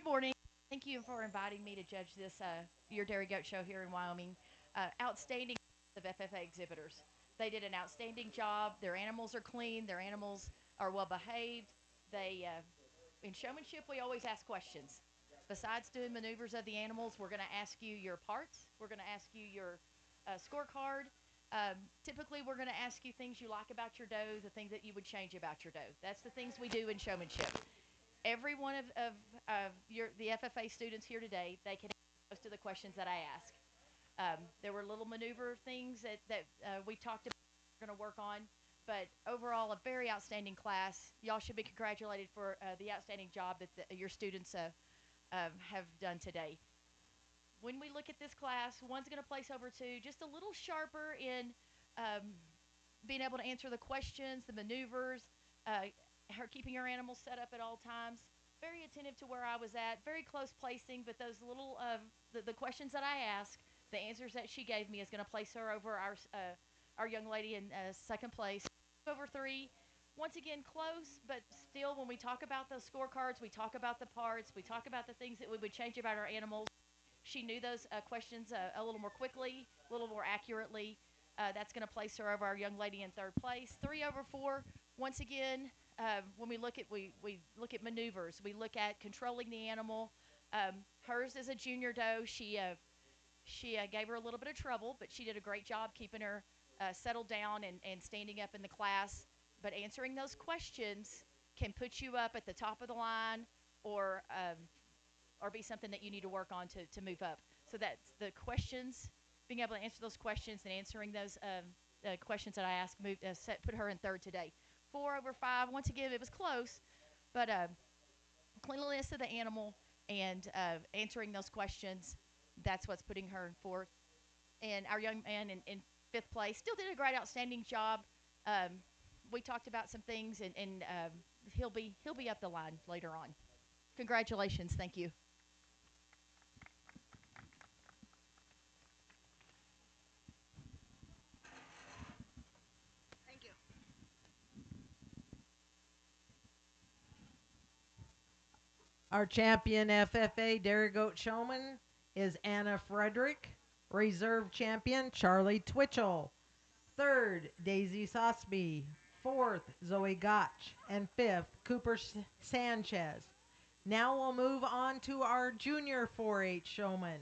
morning. Thank you for inviting me to judge this your Dairy Goat show here in Wyoming. Outstanding of FFA exhibitors. They did an outstanding job. Their animals are clean. Their animals are well behaved. They in showmanship we always ask questions. Besides doing maneuvers of the animals, we're going to ask you your parts. We're going to ask you your scorecard. Typically, we're going to ask you things you like about your doe, the things that you would change about your doe. That's the things we do in showmanship. Every one of the FFA students here today, they can answer most of the questions that I ask. There were little maneuver things that we talked about we're going to work on, but overall, a very outstanding class. Y'all should be congratulated for the outstanding job that your students have done today. When we look at this class, one's going to place over two, just a little sharper in um, being able to answer the questions, the maneuvers, her keeping her animals set up at all times. Very attentive to where I was at, very close placing, but those little the questions that I asked, the answers that she gave me is going to place her over our young lady in second place. Over three. Once again, close, but still, when we talk about those scorecards, we talk about the parts, we talk about the things that we would change about our animals. She knew those questions a little more quickly, a little more accurately. That's going to place her over our young lady in third place. Three over four. Once again, when we look at maneuvers, we look at controlling the animal. Hers is a junior doe. She gave her a little bit of trouble, but she did a great job keeping her settled down and standing up in the class. But answering those questions can put you up at the top of the line, or be something that you need to work on to move up. So that's the questions, being able to answer those questions and answering those questions that I asked, put her in third today. Four over five. Once again, it was close, but cleanliness of the animal and answering those questions, that's what's putting her in fourth. And our young man in fifth place still did a great, outstanding job. Um, we talked about some things, and he'll be up the line later on. Congratulations. Thank you. Our champion FFA Dairy Goat Showman is Anna Frederick. Reserve champion Charlie Twitchell. Third, Daisy Sosby. Fourth, Zoe Gotch. And fifth, Cooper Sanchez. Now we'll move on to our junior 4-H showman.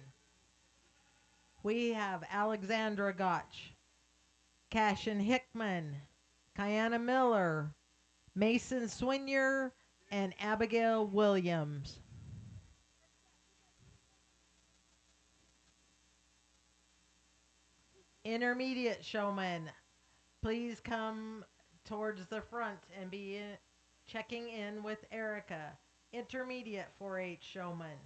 We have Alexandra Gotch, Cashin Hickman, Kiana Miller, Mason Swinier, and Abigail Williams. Intermediate showman, please come towards the front and be checking in with Erica. Intermediate 4-H showman.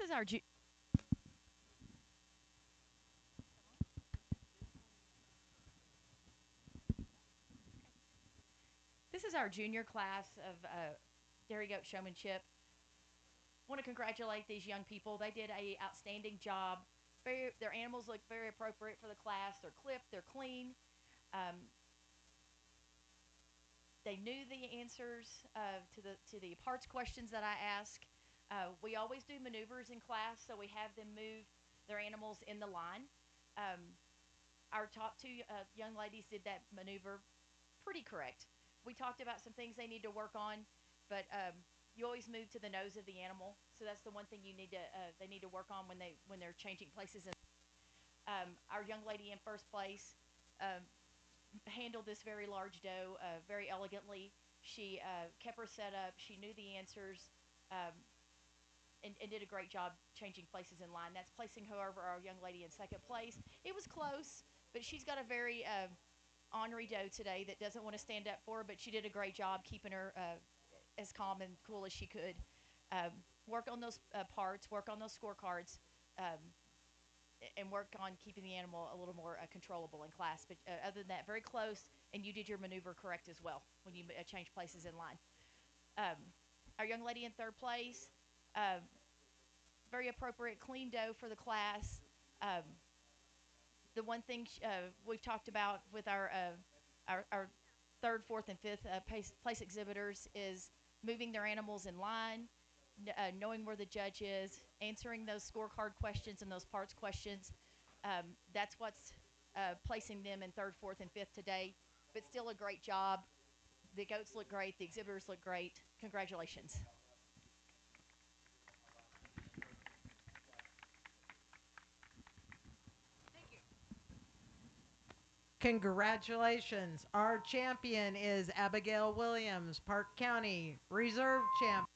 This is our this is our junior class of Dairy Goat Showmanship. Want to congratulate these young people. They did a outstanding job. Their animals look very appropriate for the class. They're clipped. They're clean. Um, they knew the answers to the parts questions that I ask. We always do maneuvers in class, so we have them move their animals in the line. Um, our top two young ladies did that maneuver pretty correct. We talked about some things they need to work on, but you always move to the nose of the animal, so that's the one thing they need to work on when they're changing places. Our young lady in first place um, handled this very large doe very elegantly. She kept her set up. She knew the answers. Um, and did a great job changing places in line. That's placing, however, our young lady in second place. It was close, but she's got a very ornery doe today that doesn't want to stand up for her, but she did a great job keeping her as calm and cool as she could. Um, work on those parts, work on those scorecards, um, and work on keeping the animal a little more controllable in class. But other than that, very close, and you did your maneuver correct as well when you changed places in line. Um, our young lady in third place, um, very appropriate, clean doe for the class. Um, the one thing we've talked about with our third, fourth, and fifth place exhibitors is moving their animals in line, knowing where the judge is, answering those scorecard questions and those parts questions. That's what's placing them in third, fourth, and fifth today. But still a great job. The goats look great. The exhibitors look great. Congratulations. Congratulations. Our champion is Abigail Williams, Park County Reserve Champ.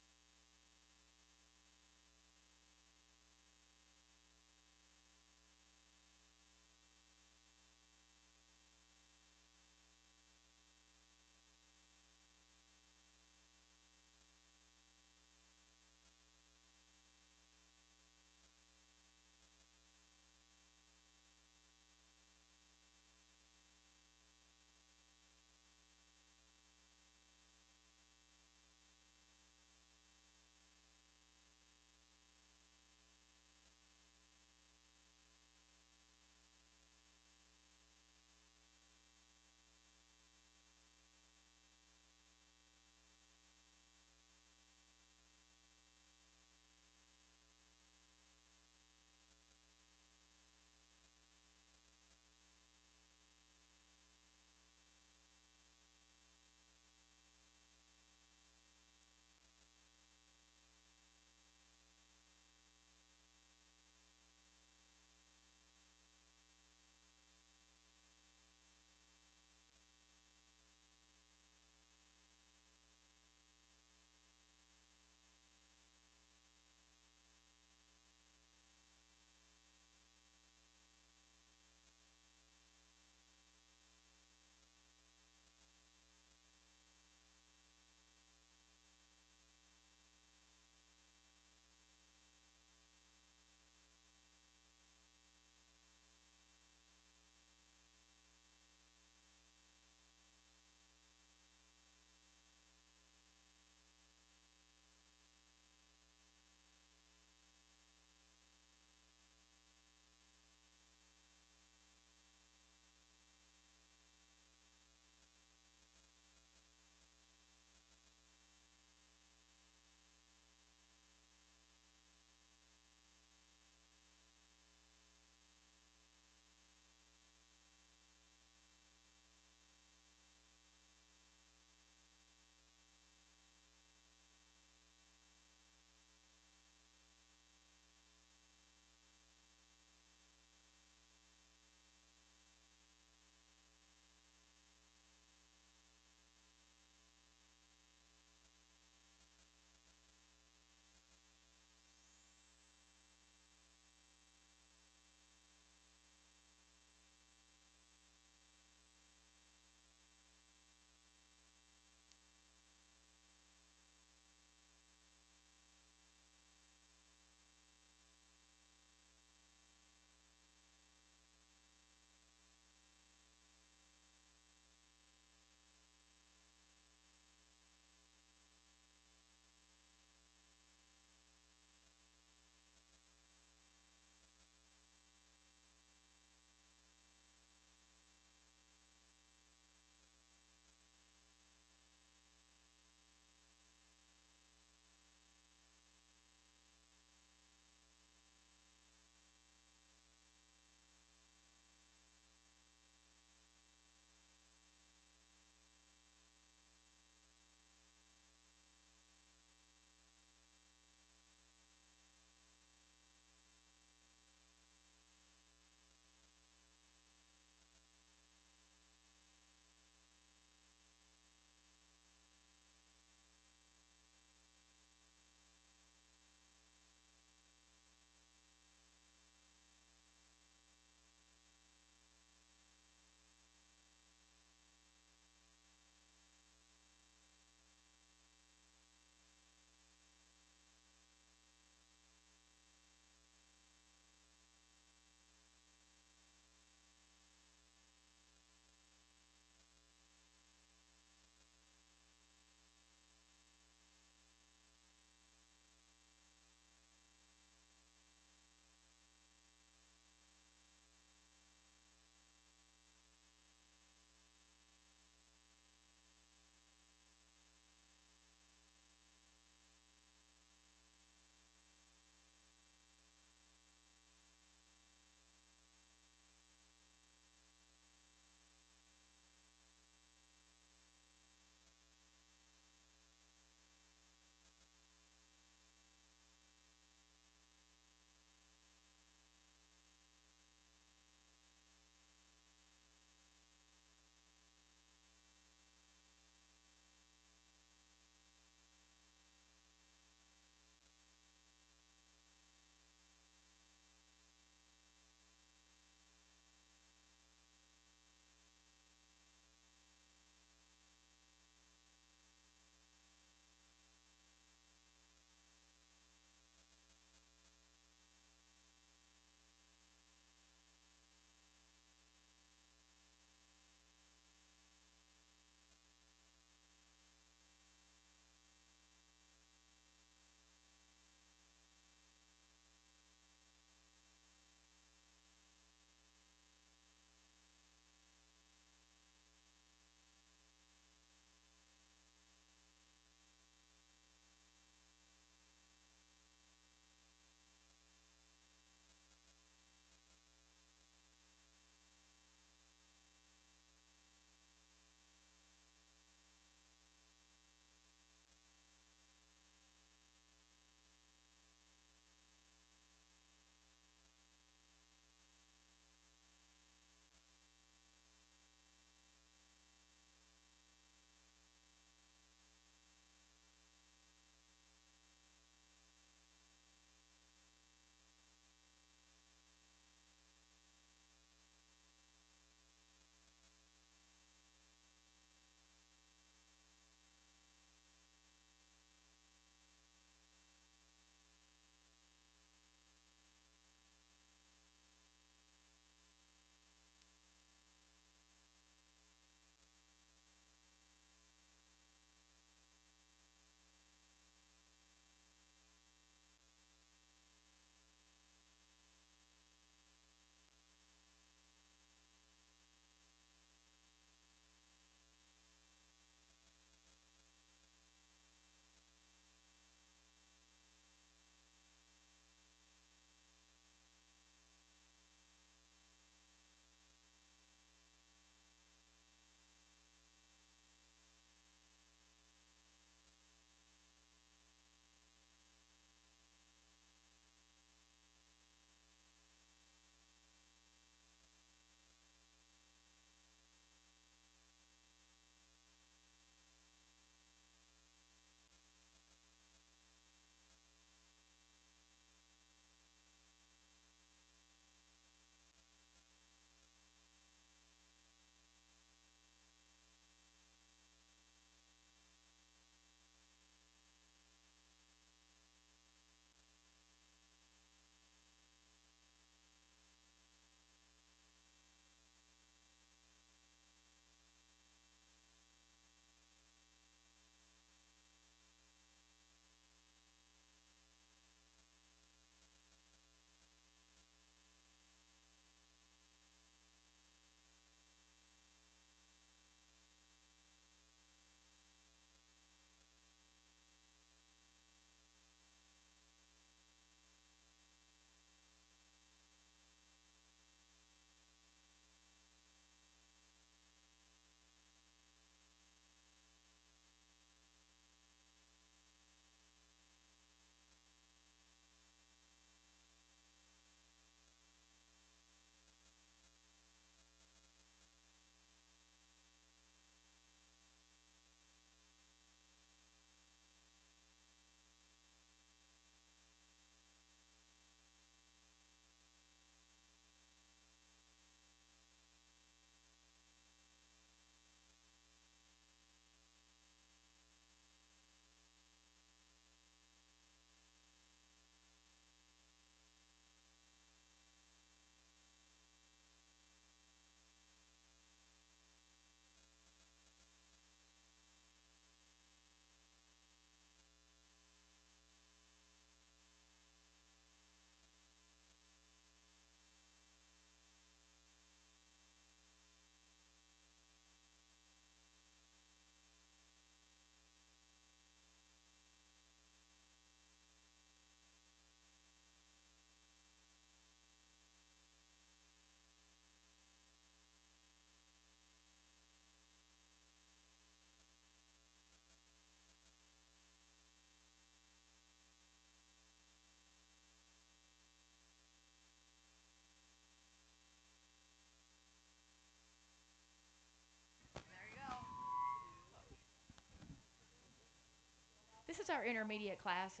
our intermediate class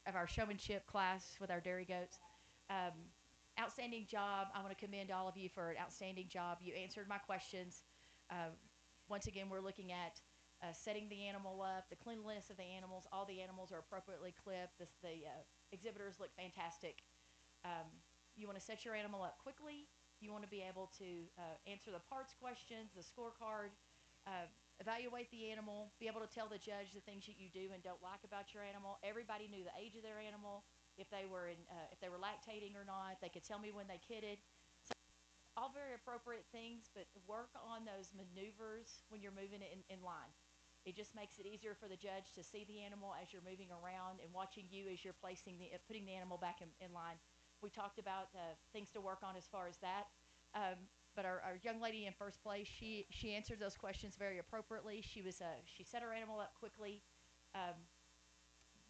of our showmanship class with our dairy goats. Um, Outstanding job. I want to commend all of you for an outstanding job. You answered my questions. Once again, we're looking at setting the animal up, the cleanliness of the animals. All the animals are appropriately clipped. The exhibitors look fantastic. Um, you want to set your animal up quickly. You want to be able to answer the parts questions, the scorecard, uh, evaluate the animal, be able to tell the judge the things that you do and don't like about your animal. Everybody knew the age of their animal, if they were lactating or not. They could tell me when they kidded. So all very appropriate things, but work on those maneuvers when you're moving it in line. It just makes it easier for the judge to see the animal as you're moving around and watching you as you're putting the animal back in line. We talked about things to work on as far as that. But our young lady in first place, she answered those questions very appropriately. She set her animal up quickly. Um,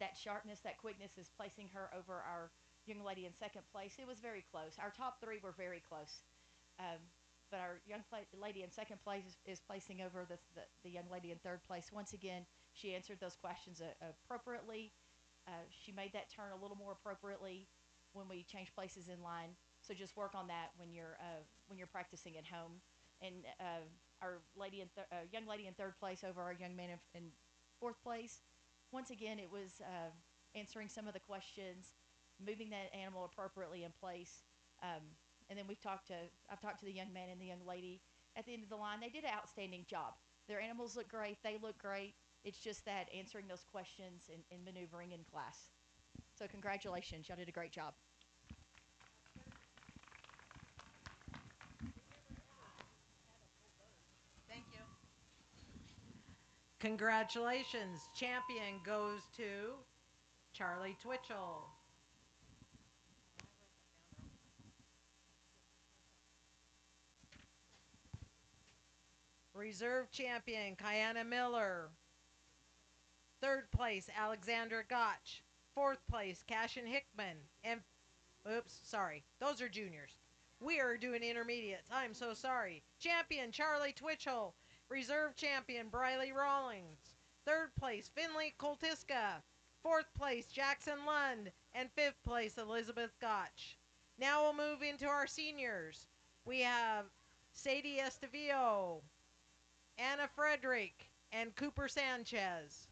that sharpness, that quickness is placing her over our young lady in second place. It was very close. Our top three were very close. Um, but our lady in second place is placing over the young lady in third place. Once again, she answered those questions appropriately. She made that turn a little more appropriately when we changed places in line. So just work on that when you're practicing at home. And our young lady in third place over our young man in fourth place. Once again, it was answering some of the questions, moving that animal appropriately in place. Um, and then I've talked to the young man and the young lady at the end of the line. They did an outstanding job. Their animals look great. They look great. It's just that answering those questions and maneuvering in class. So congratulations, y'all did a great job. Thank you. Congratulations. Champion goes to Charlie Twitchell. Reserve champion, Kiana Miller. Third place, Alexandra Gotch. Fourth place, Cashin Hickman. And, oops, sorry, those are juniors. We are doing intermediates. I'm so sorry. Champion, Charlie Twitchell. Reserve champion, Briley Rawlings. Third place, Finley Koltiska. Fourth place, Jackson Lund. And fifth place, Elizabeth Gotch. Now we'll move into our seniors. We have Sadie Estevillo, Anna Frederick, and Cooper Sanchez.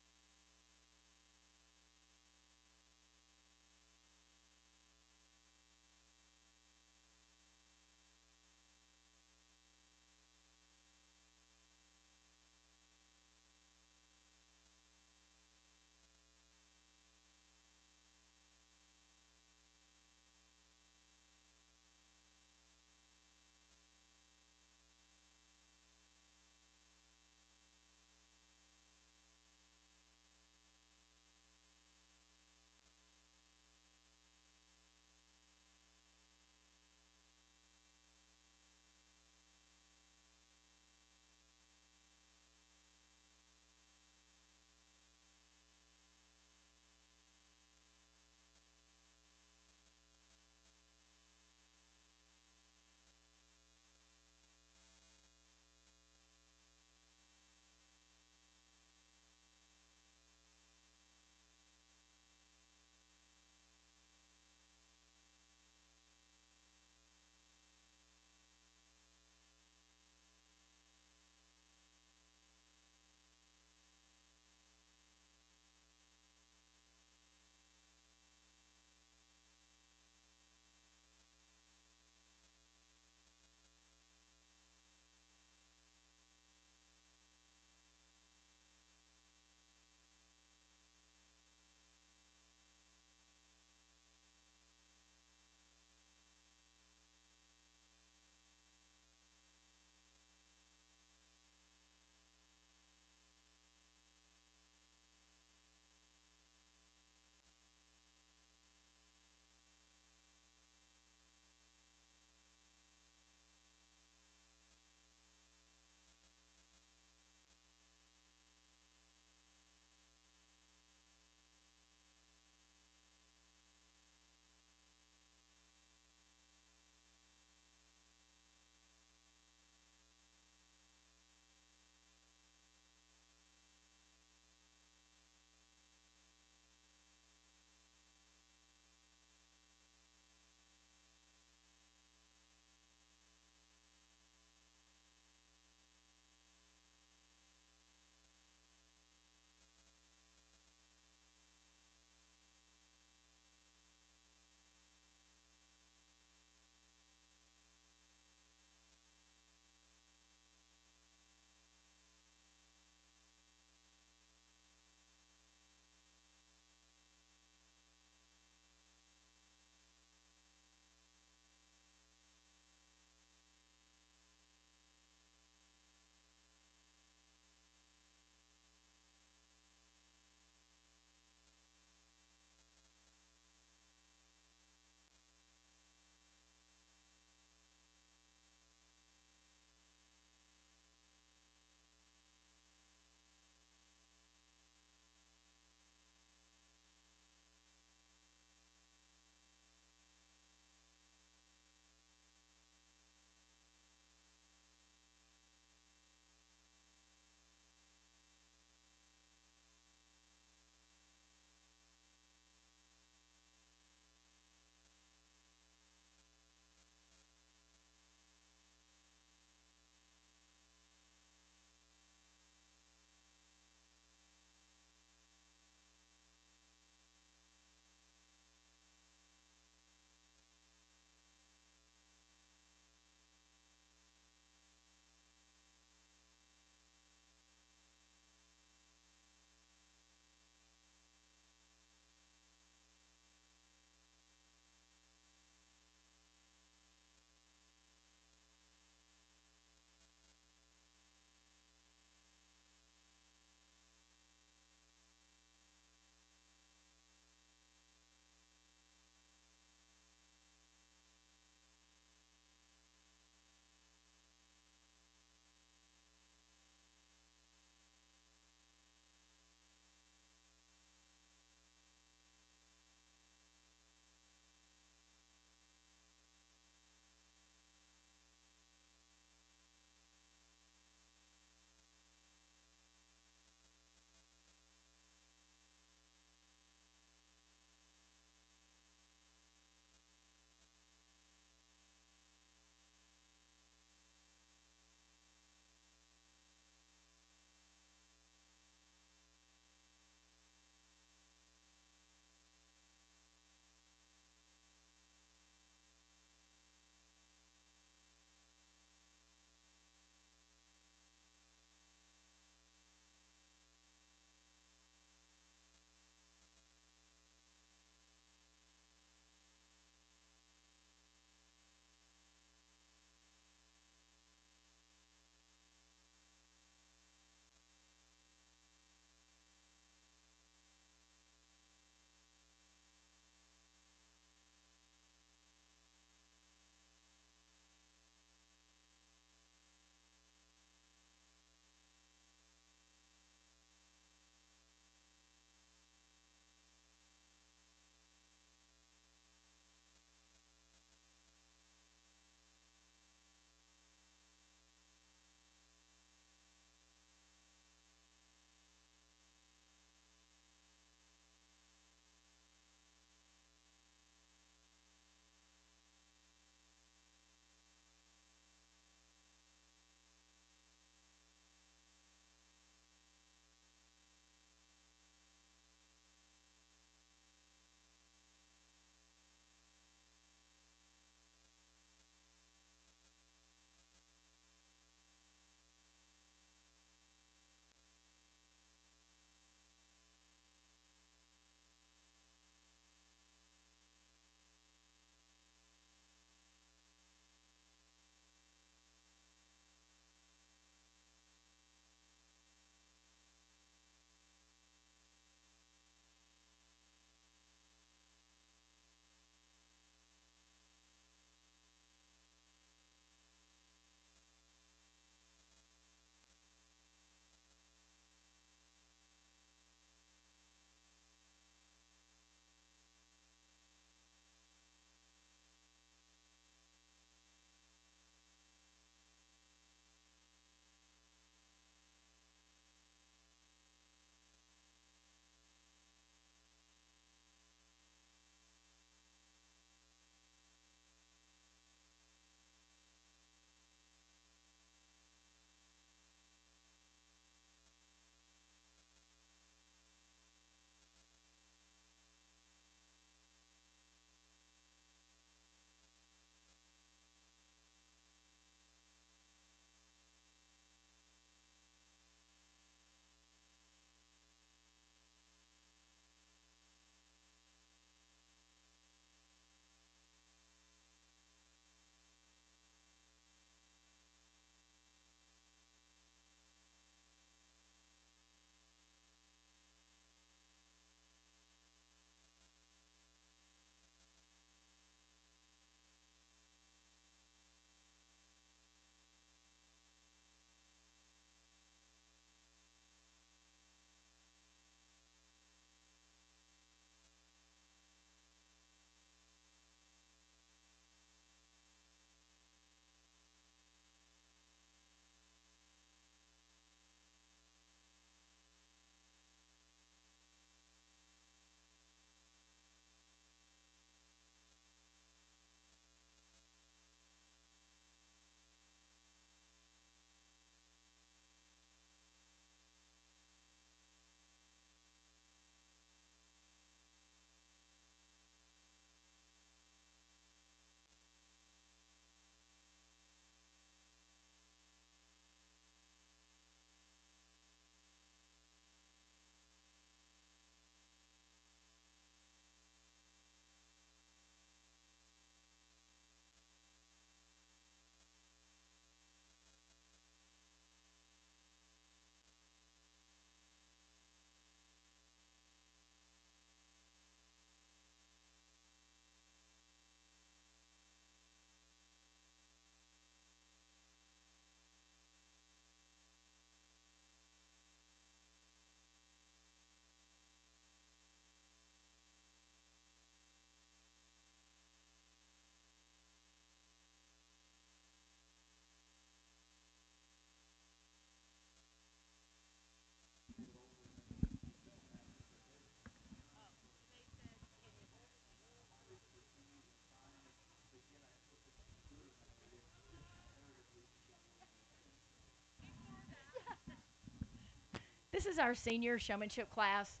This is our senior showmanship class.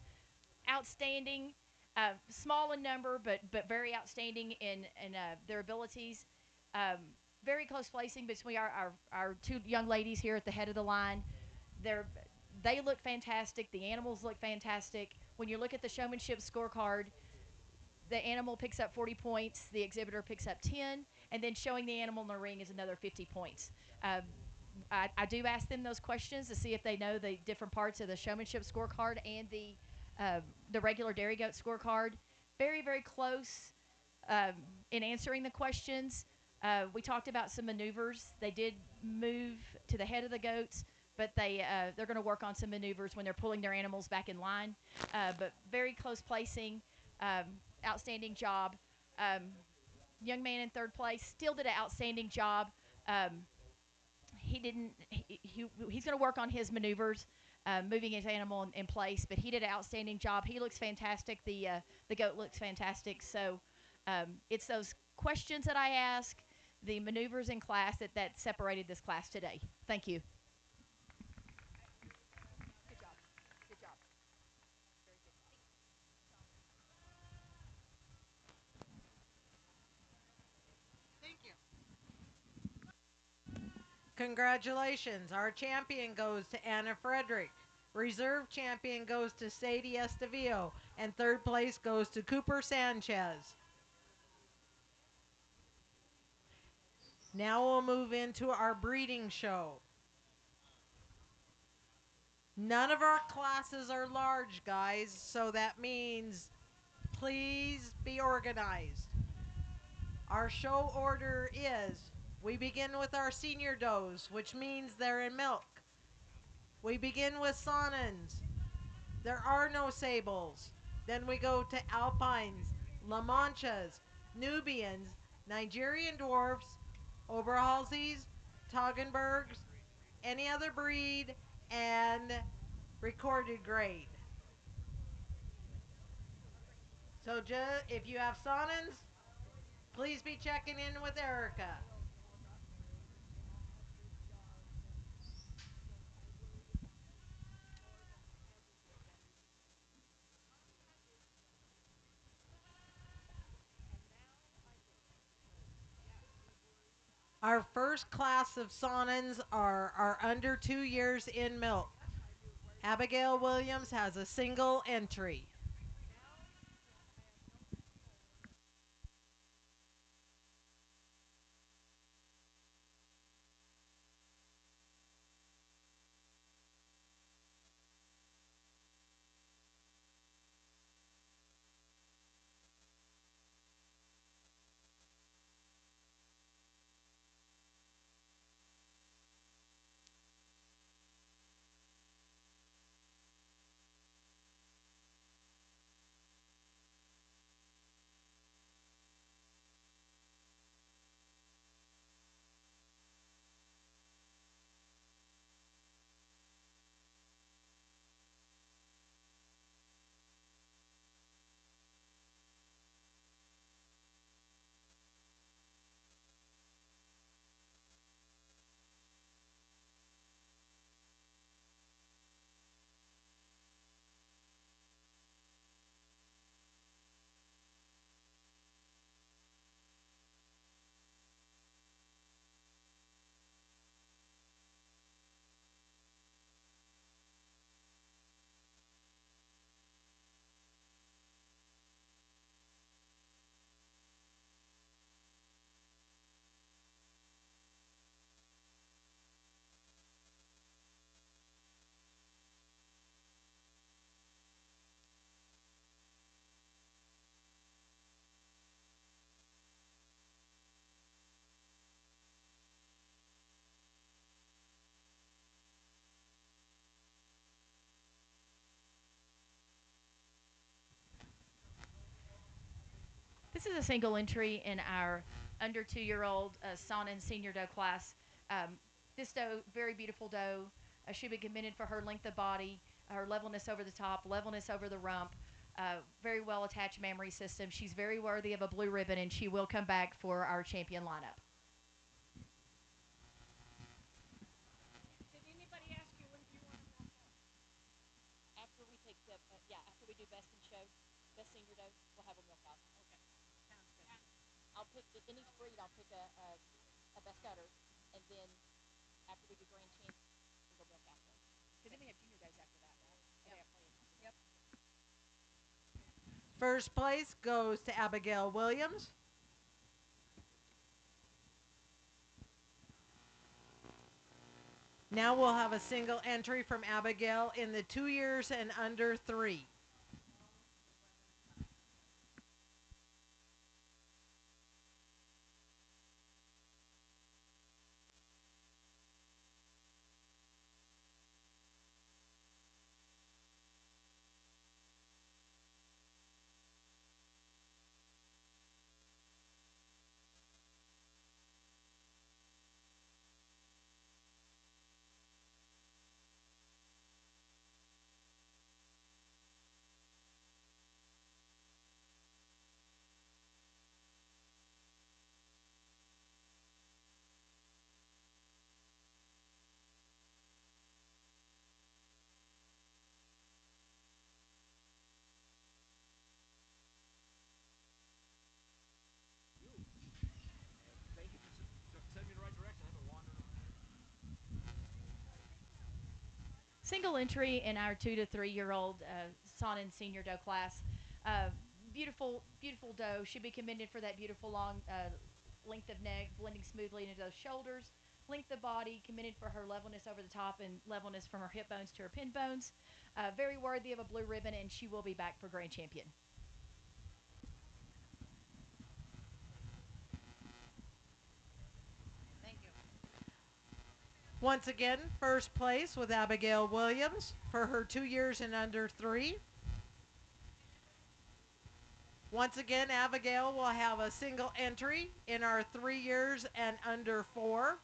Outstanding, small in number, but very outstanding in their abilities. Um, Very close placing between our two young ladies here at the head of the line. They're they look fantastic. The animals look fantastic. When you look at the showmanship scorecard, the animal picks up 40 points, the exhibitor picks up 10, and then showing the animal in the ring is another 50 points. Um, I do ask them those questions to see if they know the different parts of the showmanship scorecard and the regular dairy goat scorecard. Very, very close um, in answering the questions. We talked about some maneuvers. They did move to the head of the goats, but they're going to work on some maneuvers when they're pulling their animals back in line. But very close placing, um, outstanding job. Um, Young man in third place still did an outstanding job. Um, he didn't. He's going to work on his maneuvers, moving his animal in place. But he did an outstanding job. He looks fantastic. The goat looks fantastic. So it's those questions that I ask, the maneuvers in class that separated this class today. Thank you. Good job. Good job. Congratulations. Our champion goes to Anna Frederick. Reserve champion goes to Sadie Estevillo. And third place goes to Cooper Sanchez. Now we'll move into our breeding show. None of our classes are large, guys, so that means please be organized. Our show order is we begin with our senior does, which means they're in milk. We begin with Sonans. There are no sables. Then we go to Alpines, La Manchas, Nubians, Nigerian dwarfs, Oberhalsies, Toggenburgs, any other breed, and recorded grade. So if you have Sonans, please be checking in with Erica. Our first class of Sonans are under 2 years in milk. Abigail Williams has a single entry. This is a single entry in our under 2-year-old Son and Senior Doe class. Um, this doe, very beautiful doe. She'll be commended for her length of body, her levelness over the top, levelness over the rump, very well attached mammary system. She's very worthy of a blue ribbon, and she will come back for our champion lineup. Did anybody ask you what you want? senior doe, we'll have a milk out. Okay, sounds good. I'll pick in each breed. I'll pick a best cutter, and then after we do grand champion, we'll go milk out them. Because then we have junior does after that, right? Yep. They have plenty of time. Yep. First place goes to Abigail Williams. Now we'll have a single entry from Abigail in the 2 years and under 3. Single entry in our 2 to 3 year old son and senior doe class. Uh, beautiful doe. Should be commended for that beautiful long length of neck, blending smoothly into those shoulders. Length of body, commended for her levelness over the top and levelness from her hip bones to her pin bones. Very worthy of a blue ribbon, and she will be back for grand champion. Thank you. Once again, first place with Abigail Williams for her 2 years and under 3. Once again, Abigail will have a single entry in our 3 years and under 4.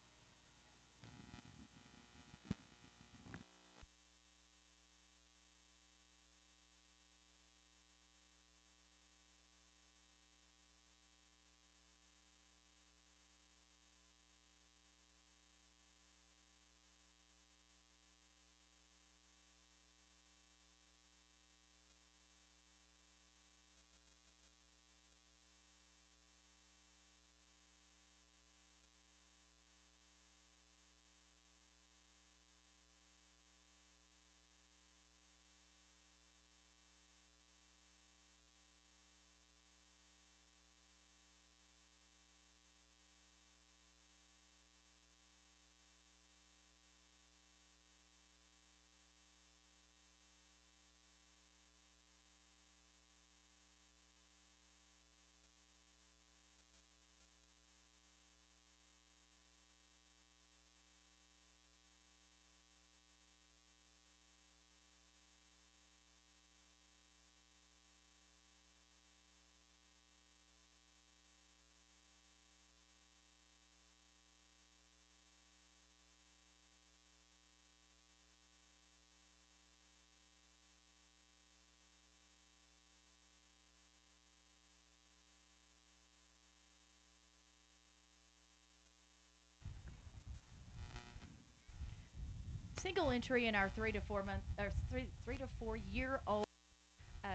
Single entry in our 3 to 4 month or 3 to 4 year old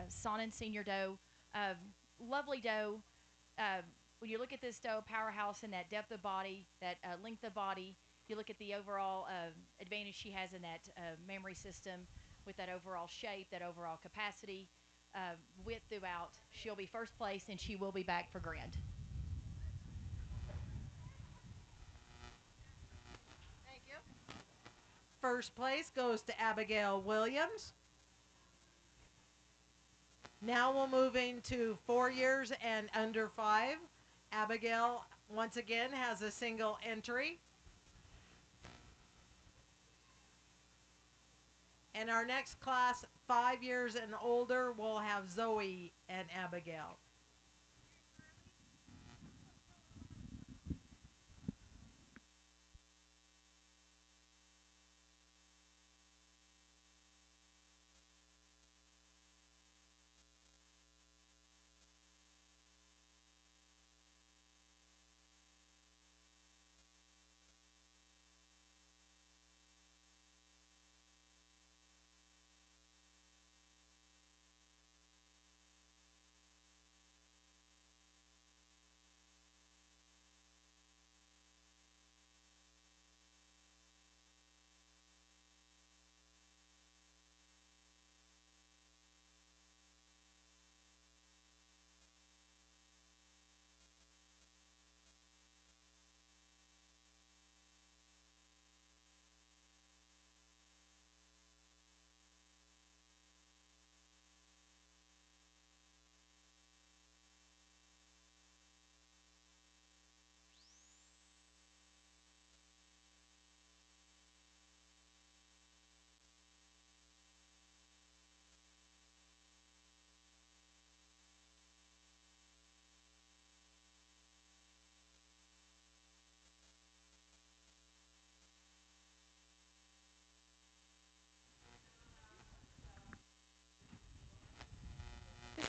son and senior doe. Um, Lovely doe. Um, when you look at this doe, powerhouse in that depth of body, that length of body, you look at the overall advantage she has in that memory system with that overall shape, that overall capacity, width throughout. She'll be first place and she will be back for grand. Thank you. First place goes to Abigail Williams. Now we'll move into 4 years and under 5. Abigail, once again, has a single entry. And our next class, 5 years and older, will have Zoe and Abigail.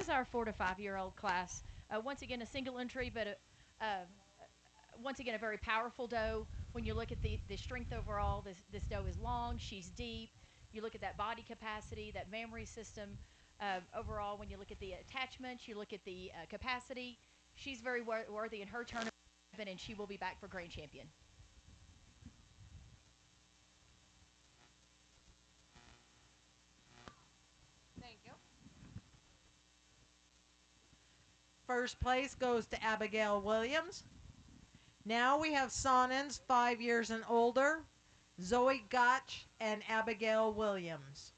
is our 4 to 5 year old class. Once again, a single entry, but once again, a very powerful doe. When you look at the strength overall, this doe is long, she's deep. You look at that body capacity, that mammary system. Overall, when you look at the attachments, you look at the capacity, she's very worthy in her tournament, and she will be back for grand champion. Thank you. First place goes to Abigail Williams. Now we have Sonnens, 5 years and older, Zoe Gotch, and Abigail Williams.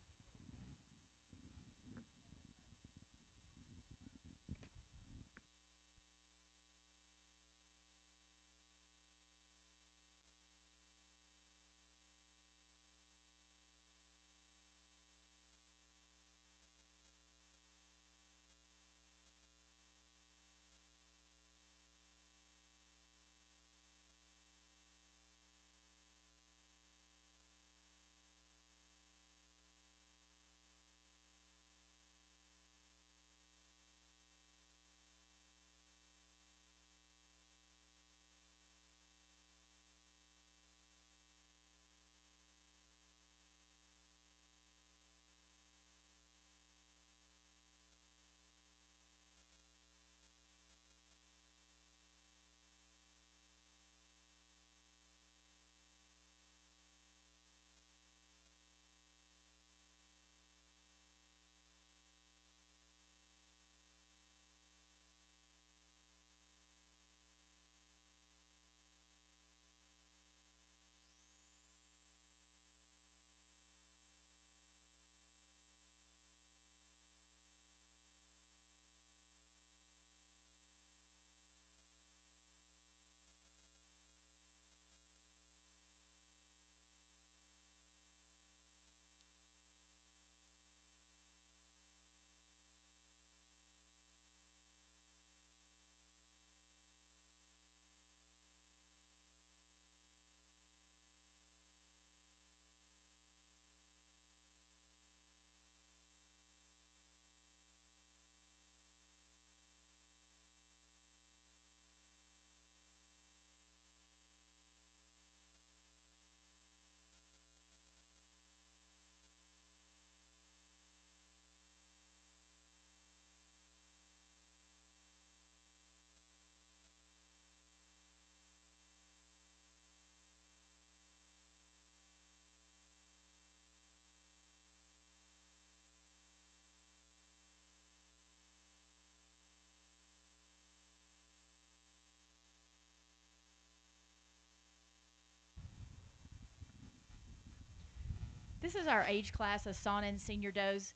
This is our age class of Sauna and senior does.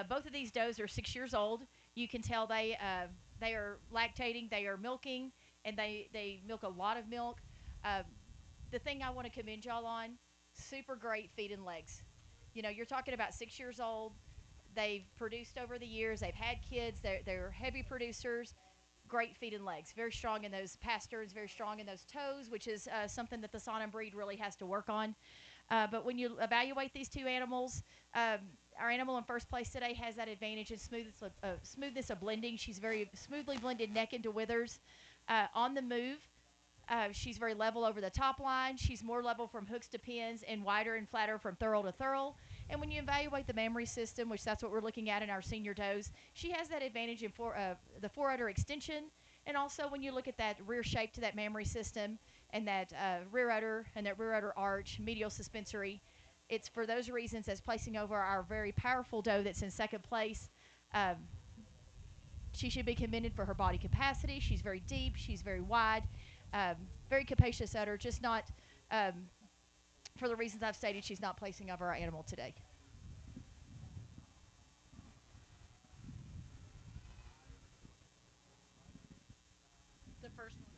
Both of these does are 6 years old. You can tell they are lactating, they are milking, and they milk a lot of milk. Uh, the thing I want to commend y'all on, super great feet and legs. You know, you're talking about 6 years old. They've produced over the years. They've had kids. They're heavy producers. Great feet and legs. Very strong in those pasterns. Very strong in those toes, which is something that the Sauna breed really has to work on. But when you evaluate these two animals, um, our animal in first place today has that advantage in smoothness of blending. She's very smoothly blended neck into withers. On the move, she's very level over the top line. She's more level from hooks to pins and wider and flatter from thurl to thurl. And when you evaluate the mammary system, which that's what we're looking at in our senior does, she has that advantage in the forudder extension. And also when you look at that rear shape to that mammary system and that rear udder and that rear udder arch, medial suspensory, it's for those reasons that's placing over our very powerful doe that's in second place. Um, she should be commended for her body capacity. She's very deep. She's very wide. Um, very capacious udder, just not um, for the reasons I've stated. She's not placing over our animal today. The first one.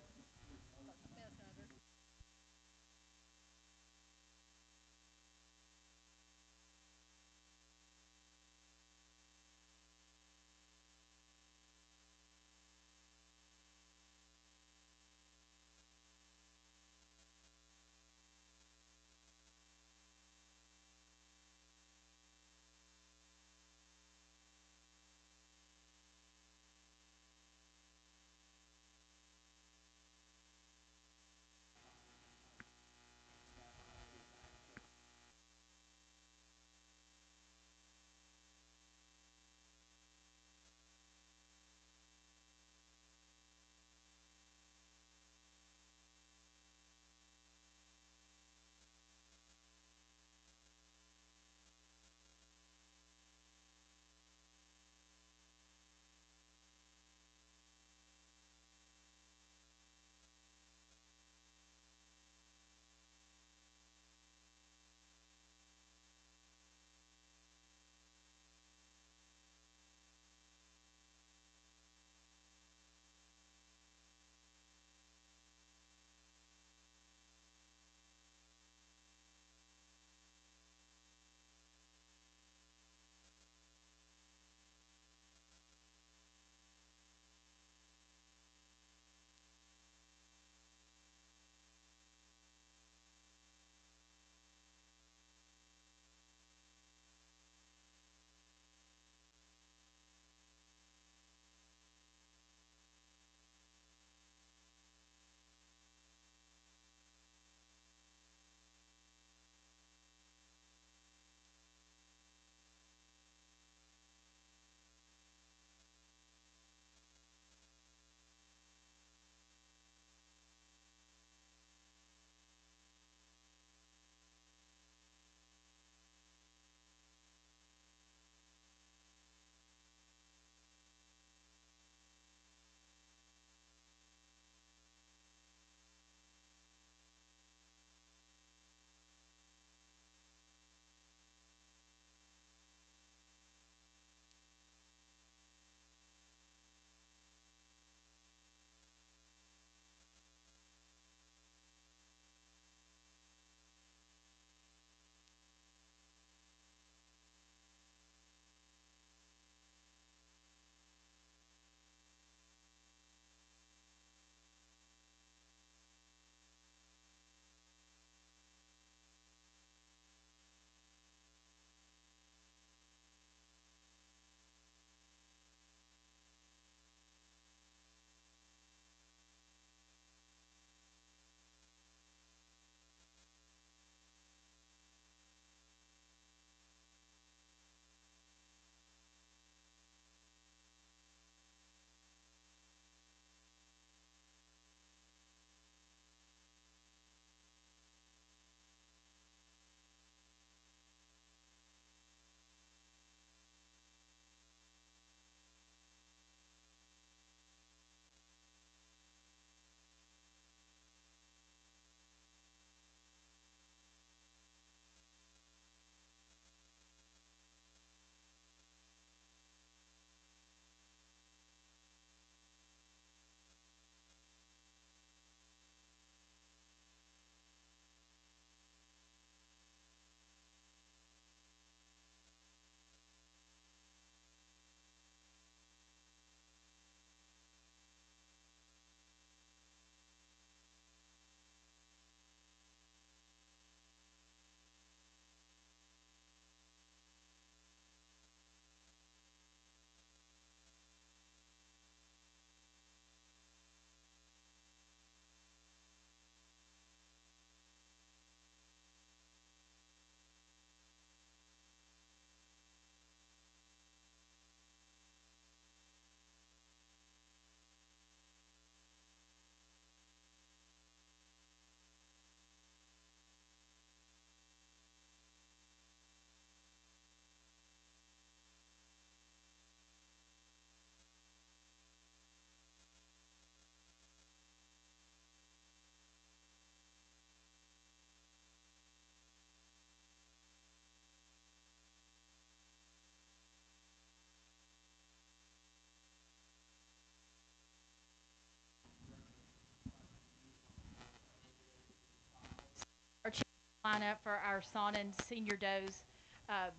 Lineup for our Saanen Senior Does. Uh,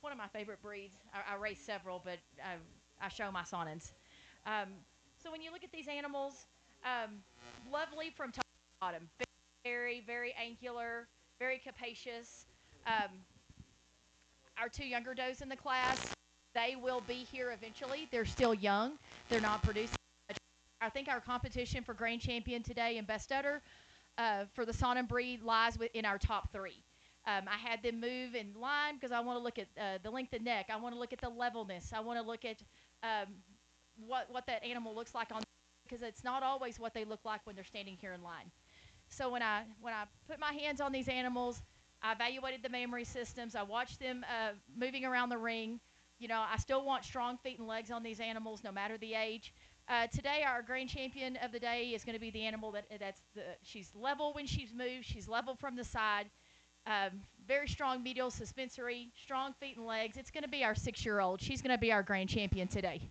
One of my favorite breeds. I race several, but I show my Saanens. Um, so when you look at these animals, um, lovely from top to bottom. Very, very angular, very capacious. Um, our two younger does in the class, they will be here eventually. They're still young. They're not producing much. I think our competition for Grand Champion today and Best Udder for the Saanen breed lies in our top three. I had them move in line because I want to look at the length of neck. I want to look at the levelness. I want to look at um, what that animal looks like on, because it's not always what they look like when they're standing here in line. So when I put my hands on these animals, I evaluated the mammary systems. I watched them moving around the ring. You know, I still want strong feet and legs on these animals, no matter the age. Today, our grand champion of the day is going to be the animal she's level when she's moved. She's level from the side. Very strong medial suspensory, strong feet and legs. It's going to be our 6-year-old. She's going to be our grand champion today.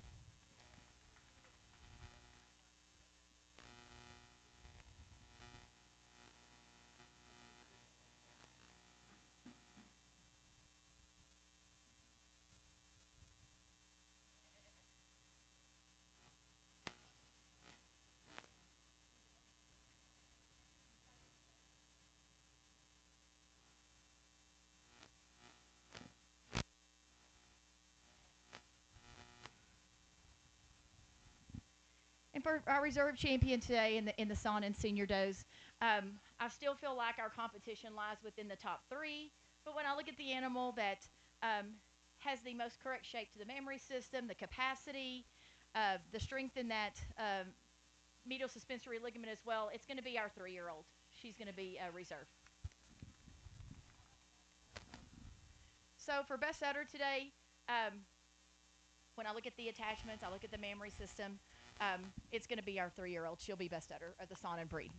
And for our reserve champion today in the Saanen Senior Does, I still feel like our competition lies within the top three. But when I look at the animal that um, has the most correct shape to the mammary system, the capacity, the strength in that medial suspensory ligament as well, it's going to be our 3-year-old. She's going to be a reserve. So for best setter today, when I look at the attachments, I look at the mammary system. It's going to be our 3-year-old. She'll be best setter of the Saanen breed.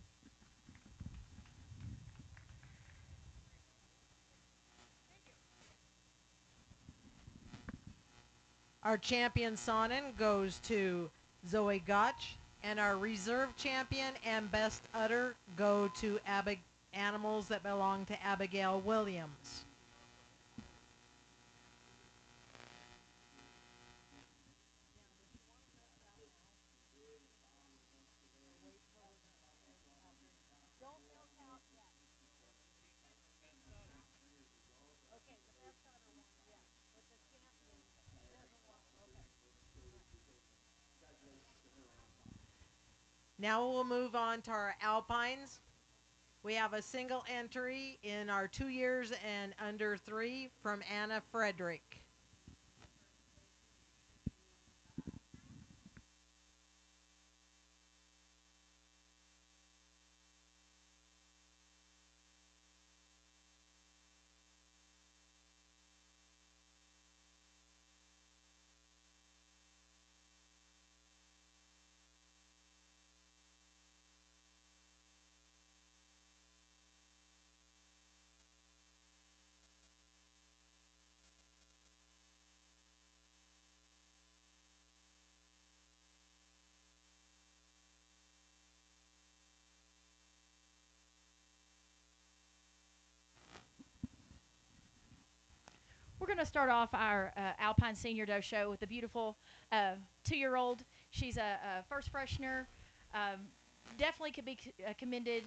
Our champion Sonnen goes to Zoe Gotch, and our reserve champion and best udder go to animals that belong to Abigail Williams. Now we'll move on to our Alpines. We have a single entry in our 2 years and under 3 from Anna Frederick. We're going to start off our Alpine Senior Doe show with a beautiful 2-year-old. She's a first freshener. Um, Definitely could be commended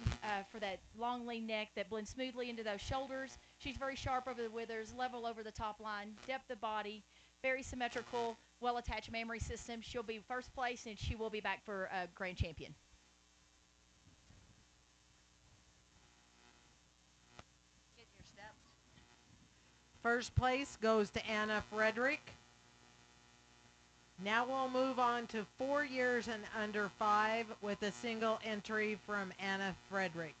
for that long, lean neck that blends smoothly into those shoulders. She's very sharp over the withers, level over the top line, depth of body, very symmetrical, well-attached mammary system. She'll be first place, and she will be back for grand champion. First place goes to Anna Frederick. Now we'll move on to 4 years and under 5 with a single entry from Anna Frederick.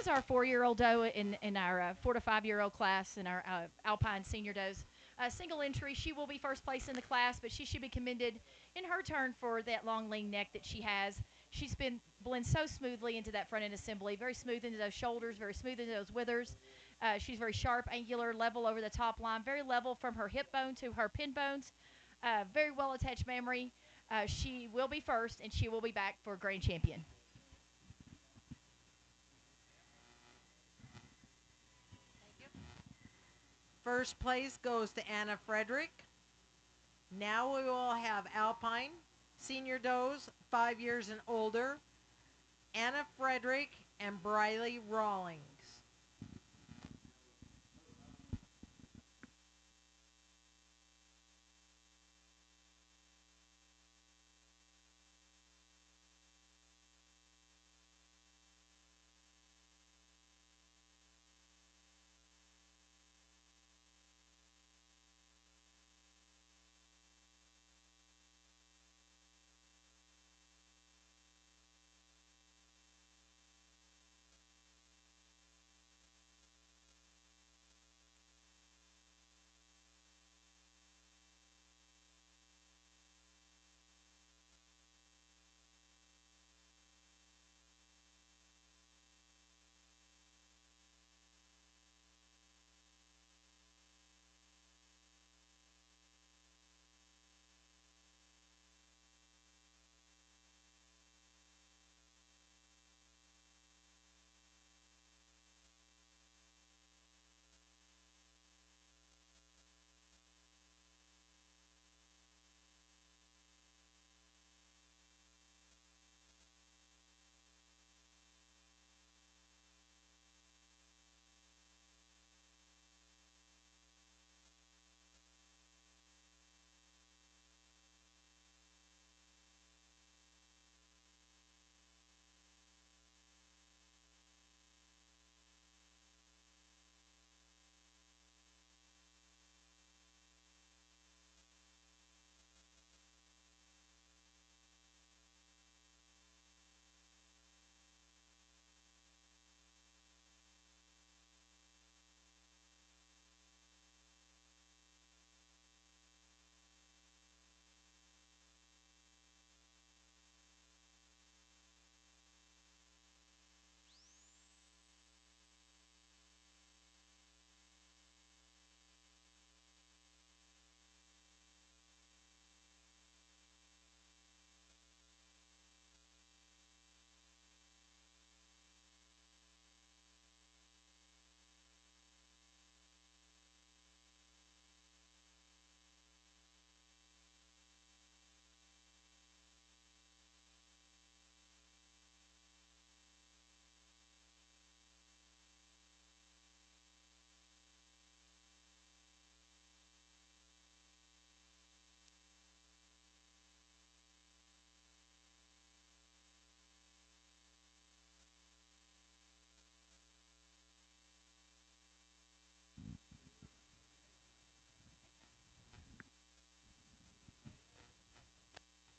is our 4-year-old doe in our 4 to 5-year-old class in our Alpine senior does. Single entry, she will be first place in the class, but she should be commended in her turn for that long lean neck that she has. She's been blend so smoothly into that front end assembly, very smooth into those shoulders, very smooth into those withers. She's very sharp, angular, level over the top line, very level from her hip bone to her pin bones. Very well attached memory. She will be first, and she will be back for grand champion. First place goes to Anna Frederick. Now we will have Alpine, senior does, 5 years and older, Anna Frederick and Briley Rawlings.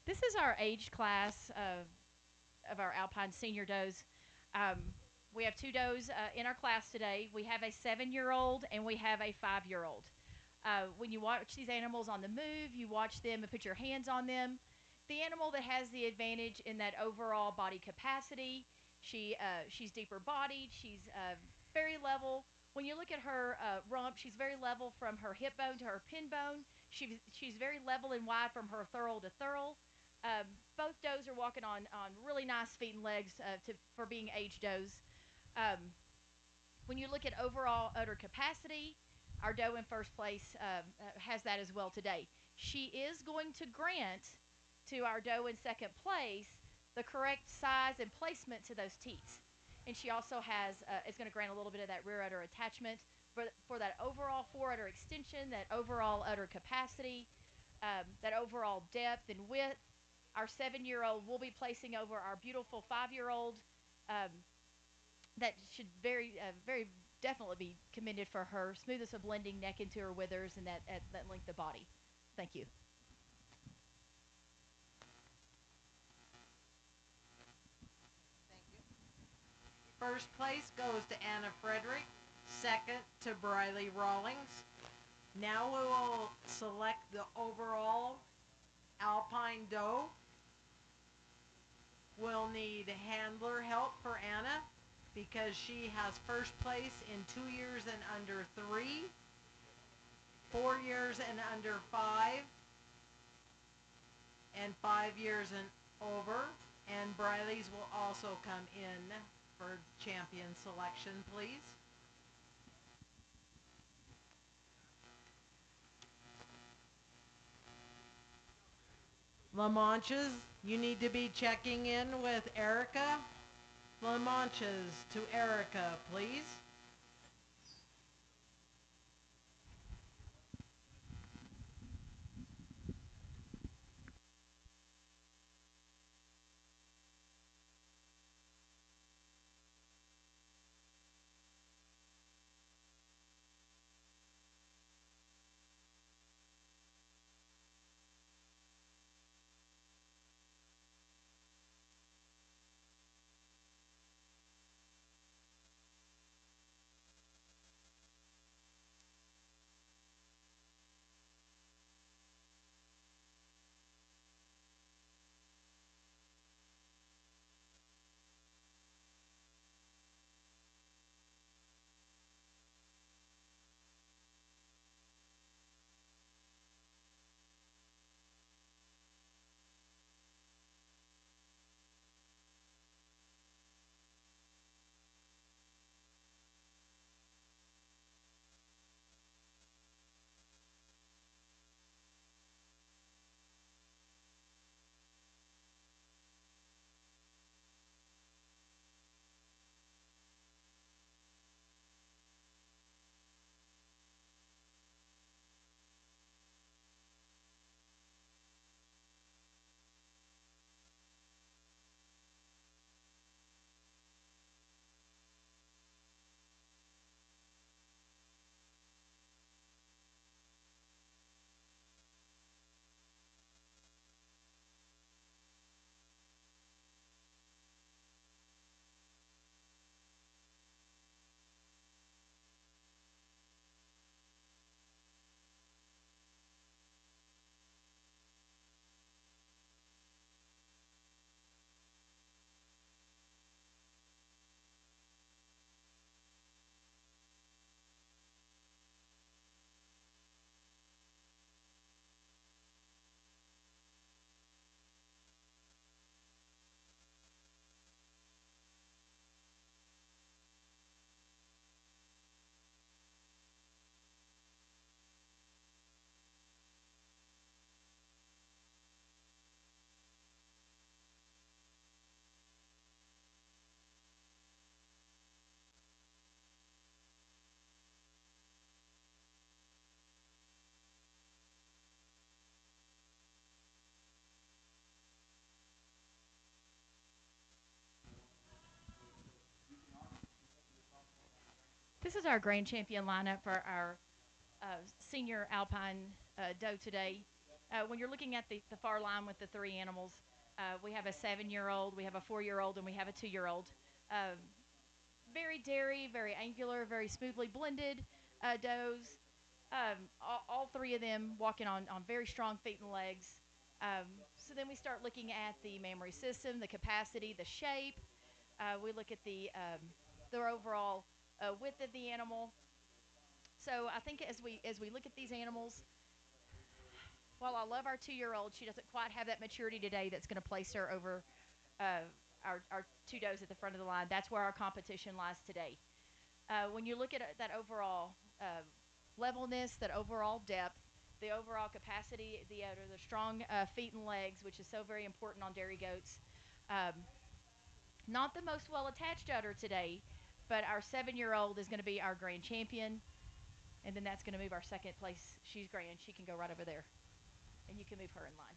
This is our age class of our Alpine senior does. Um, we have two does in our class today. We have a 7-year-old and we have a 5-year-old. When you watch these animals on the move, you watch them and put your hands on them. The animal that has the advantage in that overall body capacity, she's deeper bodied, she's very level. When you look at her rump, she's very level from her hip bone to her pin bone. She's very level and wide from her thurl to thurl. Both does are walking on really nice feet and legs for being age does. Um, when you look at overall udder capacity, our doe in first place has that as well today. She is going to grant to our doe in second place the correct size and placement to those teats. And she also is going to grant a little bit of that rear udder attachment for that overall fore udder extension, that overall udder capacity, that overall depth and width. Our 7-year-old will be placing over our beautiful 5-year-old. Um, that should very definitely be commended for her smoothness of blending neck into her withers and that length of body. Thank you. First place goes to Anna Frederick. Second to Briley Rawlings. Now we will select the overall Alpine doe. We'll need handler help for Anna because she has first place in 2 years and under 3, 4 years and under 5, and 5 years and over. And Briley's will also come in for champion selection, please. La Manchas, you need to be checking in with Erica. La Manchas to Erica, please. This is our grand champion lineup for our senior alpine doe today. When you're looking at the far line with the three animals, we have a 7-year-old, we have a 4-year-old, and we have a 2-year-old. Um, Very dairy, very angular, very smoothly blended does. All three of them walking on very strong feet and legs. So then we start looking at the mammary system, the capacity, the shape. We look at their overall width of the animal. So I think as we look at these animals, while I love our 2-year-old, she doesn't quite have that maturity today that's going to place her over uh, our two does at the front of the line. That's where our competition lies today. When you look at that overall levelness, that overall depth, the overall capacity, the strong feet and legs, which is so very important on dairy goats. Um, Not the most well attached udder today, but our 7-year-old is going to be our grand champion, and then that's going to move our second place. She's grand. She can go right over there, and you can move her in line.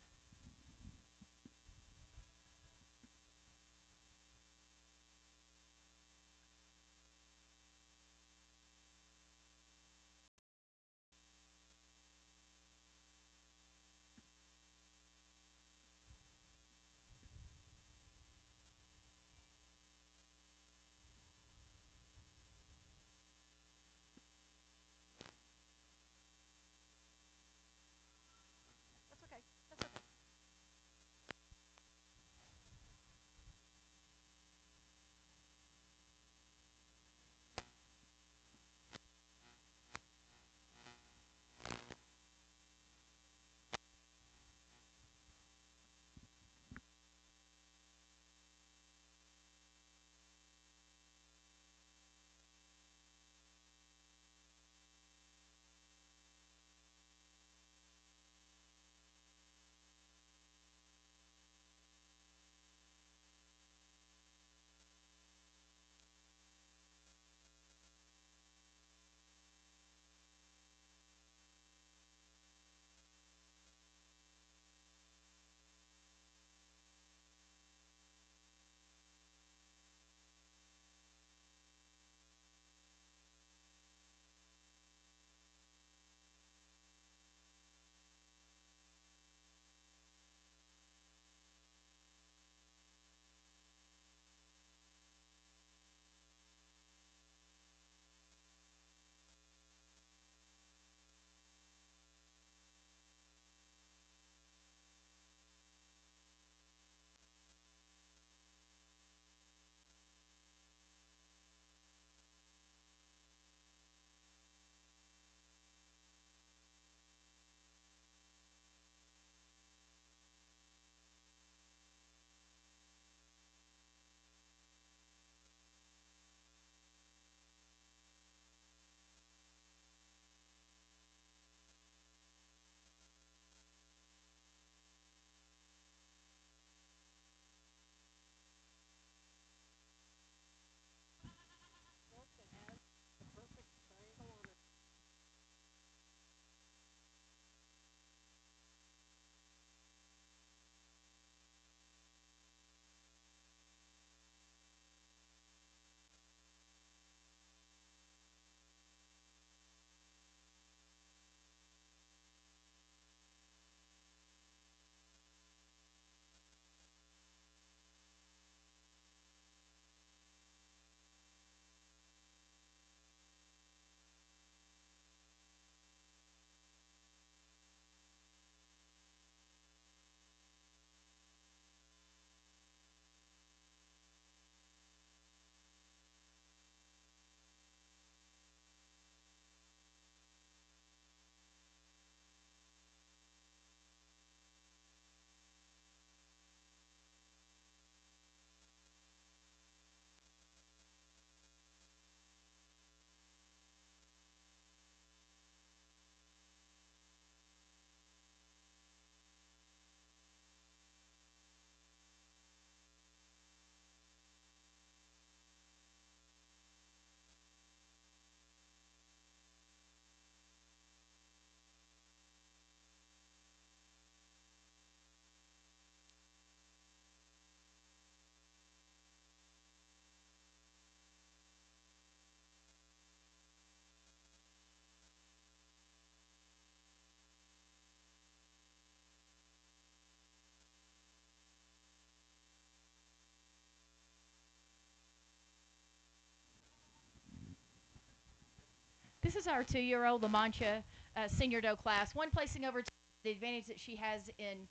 This is our 2-year-old La Mancha senior doe class. One placing over the advantage that she has in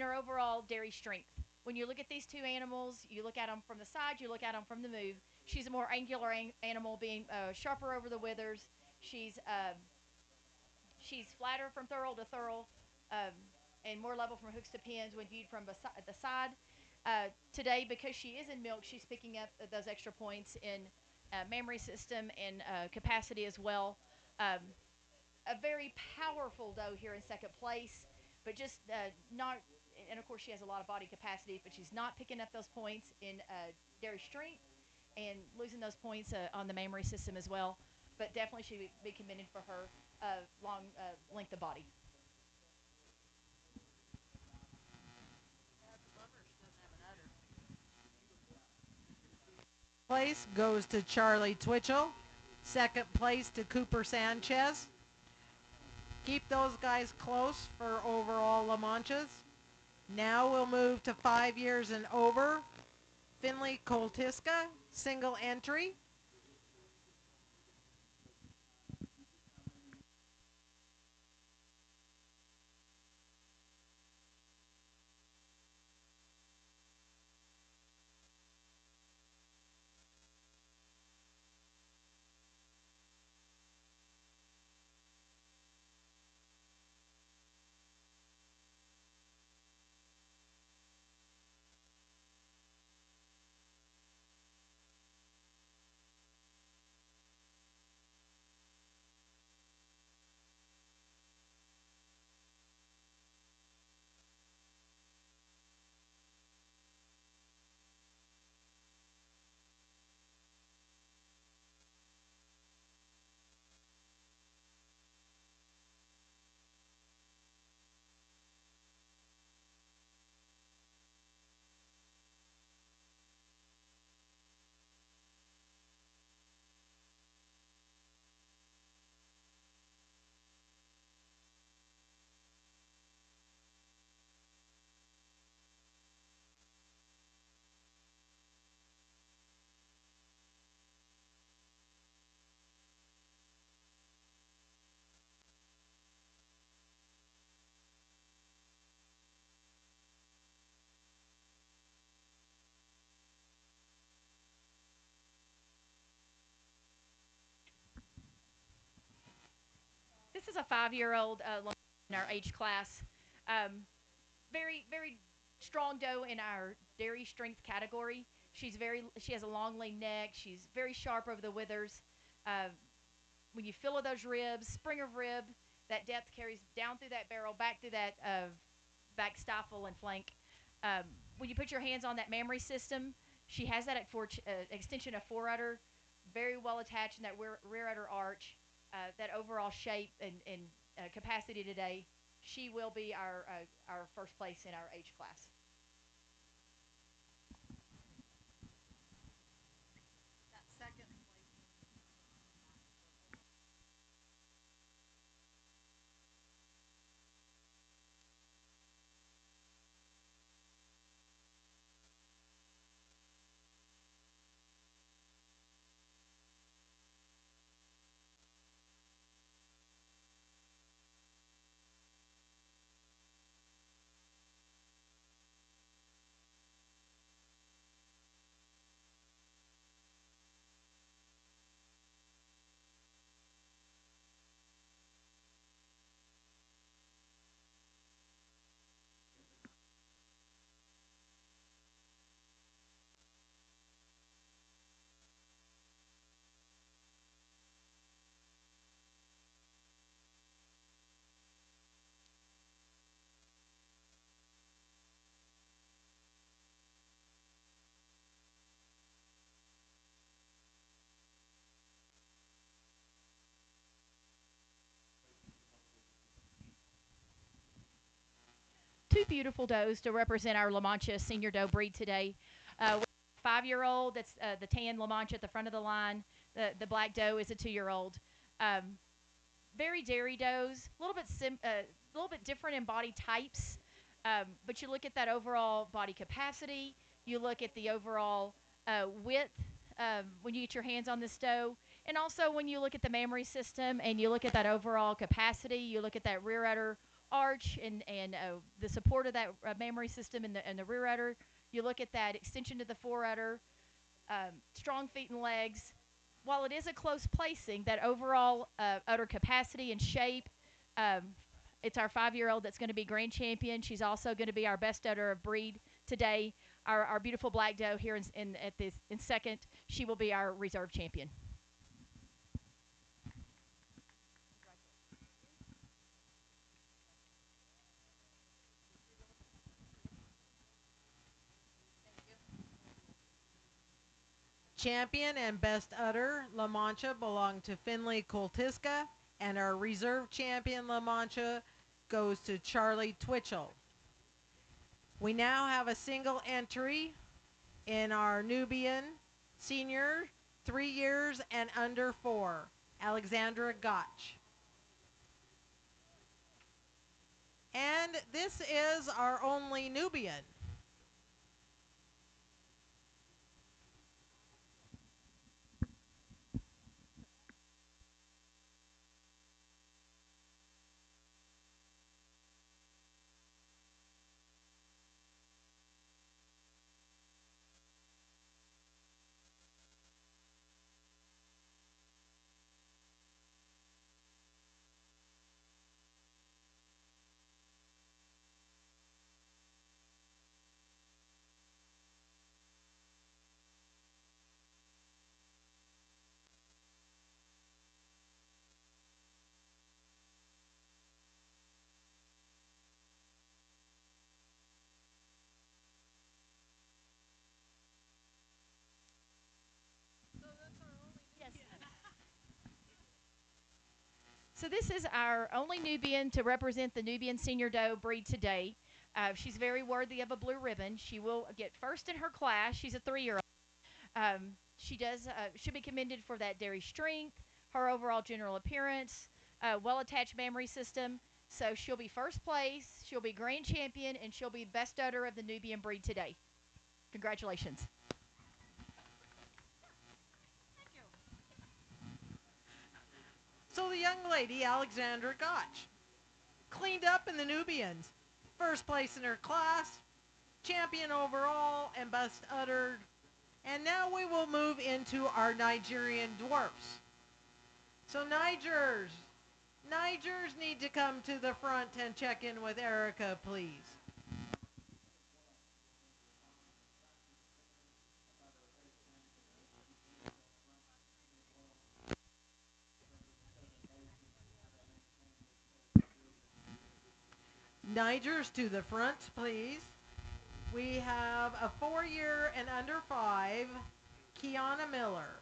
her overall dairy strength. When you look at these two animals, you look at them from the side, you look at them from the move. She's a more angular animal, being sharper over the withers. She's she's flatter from thurl to thurl, um, and more level from hooks to pins when viewed from the side. Today, because she is in milk, she's picking up those extra points in mammary system and capacity as well. Um, a very powerful doe here in second place, but just not. And of course, she has a lot of body capacity, but she's not picking up those points in dairy strength and losing those points on the mammary system as well. But definitely should be commended for her long length of body. Place goes to Charlie Twitchell. Second place to Cooper Sanchez. Keep those guys close for overall La Manchas. Now we'll move to 5 years and over. Finley Koltiska, single entry. This is a 5-year-old in our age class. Very strong doe in our dairy strength category. She has a long lean neck. She's very sharp over the withers. Uh, when you feel of those ribs, spring of rib, that depth carries down through that barrel, back through that back stifle and flank. Um, when you put your hands on that mammary system, she has that extension of foreudder, very well attached in that rear udder arch. That overall shape and capacity today, she will be our first place in our age class. Two beautiful does to represent our La Mancha senior doe breed today. 5-year-old, that's the tan La Mancha at the front of the line. The black doe is a 2-year-old. Um, Very dairy does, a little bit different in body types. But you look at that overall body capacity. You look at the overall width when you get your hands on this doe. And also, when you look at the mammary system and you look at that overall capacity, you look at that rear udder arch and the support of that mammary system and the rear udder, you look at that extension to the fore udder, strong feet and legs. While it is a close placing, that overall udder capacity and shape, um, it's our 5-year-old that's going to be grand champion. She's also going to be our best udder of breed today. Our beautiful black doe here in second, she will be our reserve champion. Champion and best udder La Mancha belong to Finley Kultiska, and our reserve champion La Mancha goes to Charlie Twitchell. We now have a single entry in our Nubian senior, 3 years and under 4, Alexandra Gotch. And this is our only Nubian. Yes. So this is our only Nubian to represent the Nubian Senior Doe breed today. She's very worthy of a blue ribbon. She will get first in her class. She's a 3-year-old. She does should be commended for that dairy strength, her overall general appearance, well-attached mammary system. So she'll be first place. She'll be grand champion, and she'll be best udder of the Nubian breed today. Congratulations. So the young lady, Alexandra Gotch, cleaned up in the Nubians. First place in her class, champion overall, and best uttered. And now we will move into our Nigerian dwarfs. So Nigers need to come to the front and check in with Erica, please. Nigers to the front, please. We have a 4-year and under 5, Kiana Miller.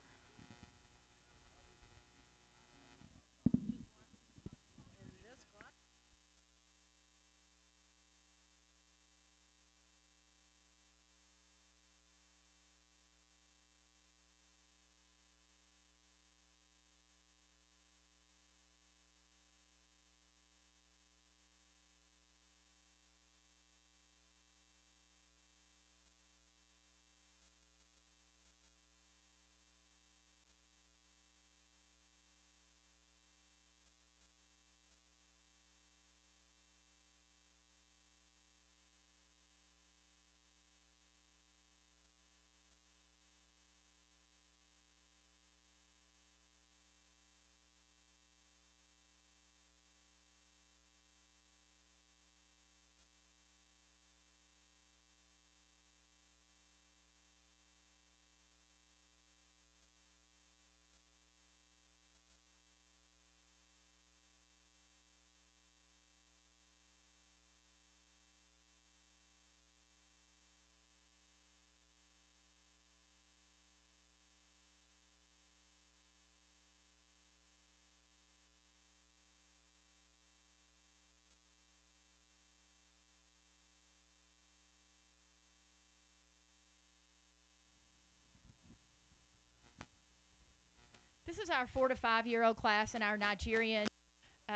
This is our 4 to 5-year-old class in our Nigerian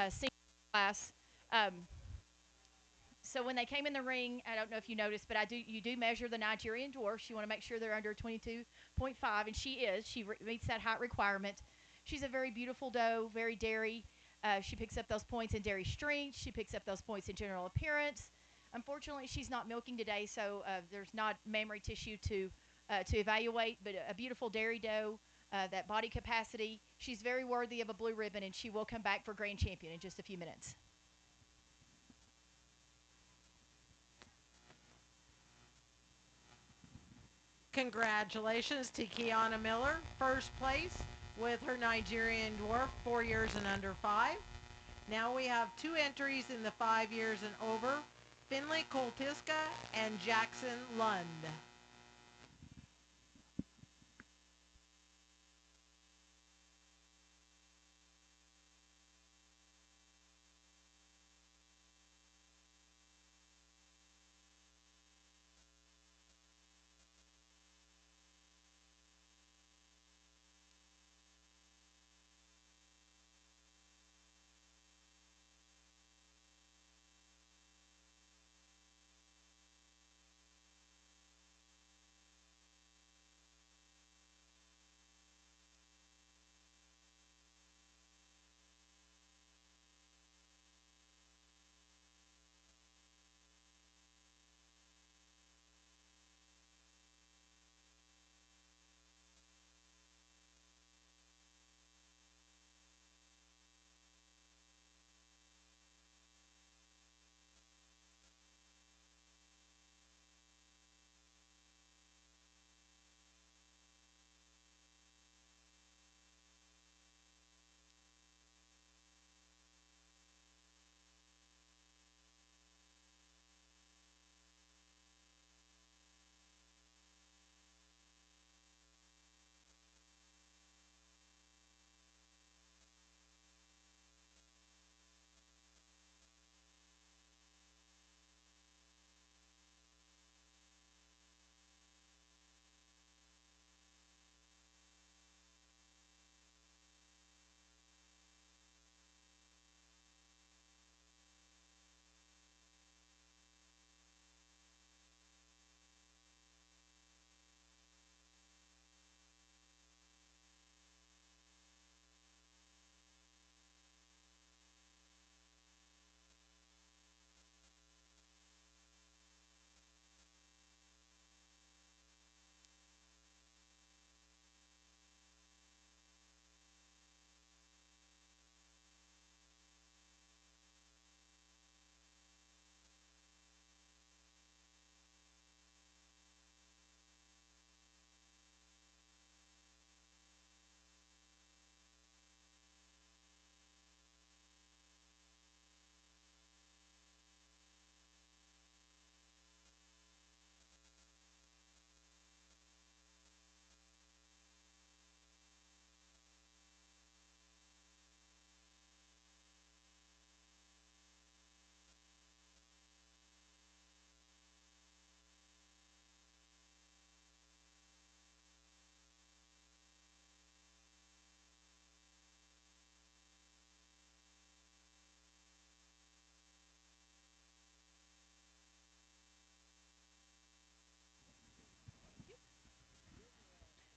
senior class. Um, so when they came in the ring, I don't know if you noticed, but you do measure the Nigerian dwarfs. You want to make sure they're under 22.5, and she is. She meets that height requirement. She's a very beautiful doe, very dairy. She picks up those points in dairy strength. She picks up those points in general appearance. Unfortunately, she's not milking today, so there's not mammary tissue to evaluate. But a beautiful dairy doe, that body capacity, she's very worthy of a blue ribbon, and she will come back for grand champion in just a few minutes. Congratulations to Kiana Miller, first place with her Nigerian dwarf, 4 years and under 5. Now we have two entries in the 5 years and over, Finley Koltiska and Jackson Lund.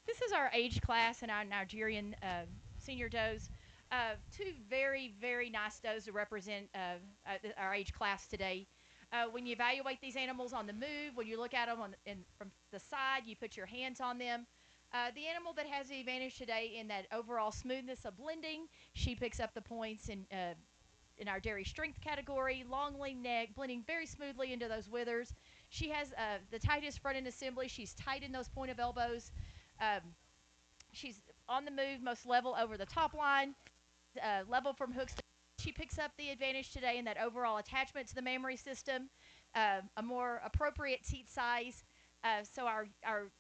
This is our age class and our Nigerian senior does. Two very, very nice does to represent our age class today. When you evaluate these animals on the move, when you look at them from the side, you put your hands on them. The animal that has the advantage today in that overall smoothness of blending, she picks up the points in our dairy strength category. Long lean neck, blending very smoothly into those withers. She has the tightest front end assembly. She's tight in those point of elbows. Um, she's on the move, most level over the top line, level from hooks. She picks up the advantage today in that overall attachment to the mammary system, a more appropriate teat size. So our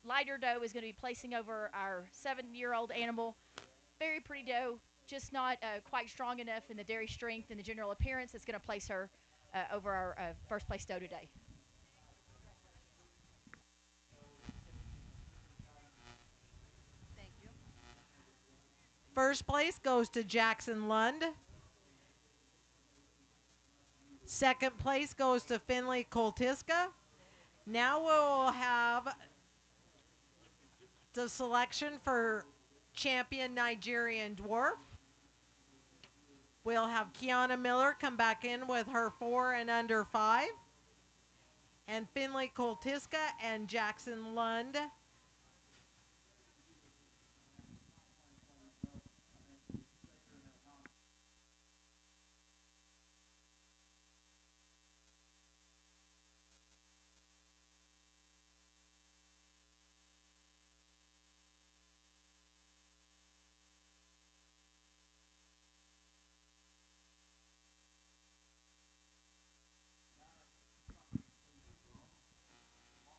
lighter doe is going to be placing over our 7-year-old animal. Very pretty doe, just not quite strong enough in the dairy strength and the general appearance. That's going to place her over our first place doe today. First place goes to Jackson Lund. Second place goes to Finley Koltiska. Now we'll have the selection for champion Nigerian dwarf. We'll have Kiana Miller come back in with her 4 and under 5. And Finley Koltiska and Jackson Lund.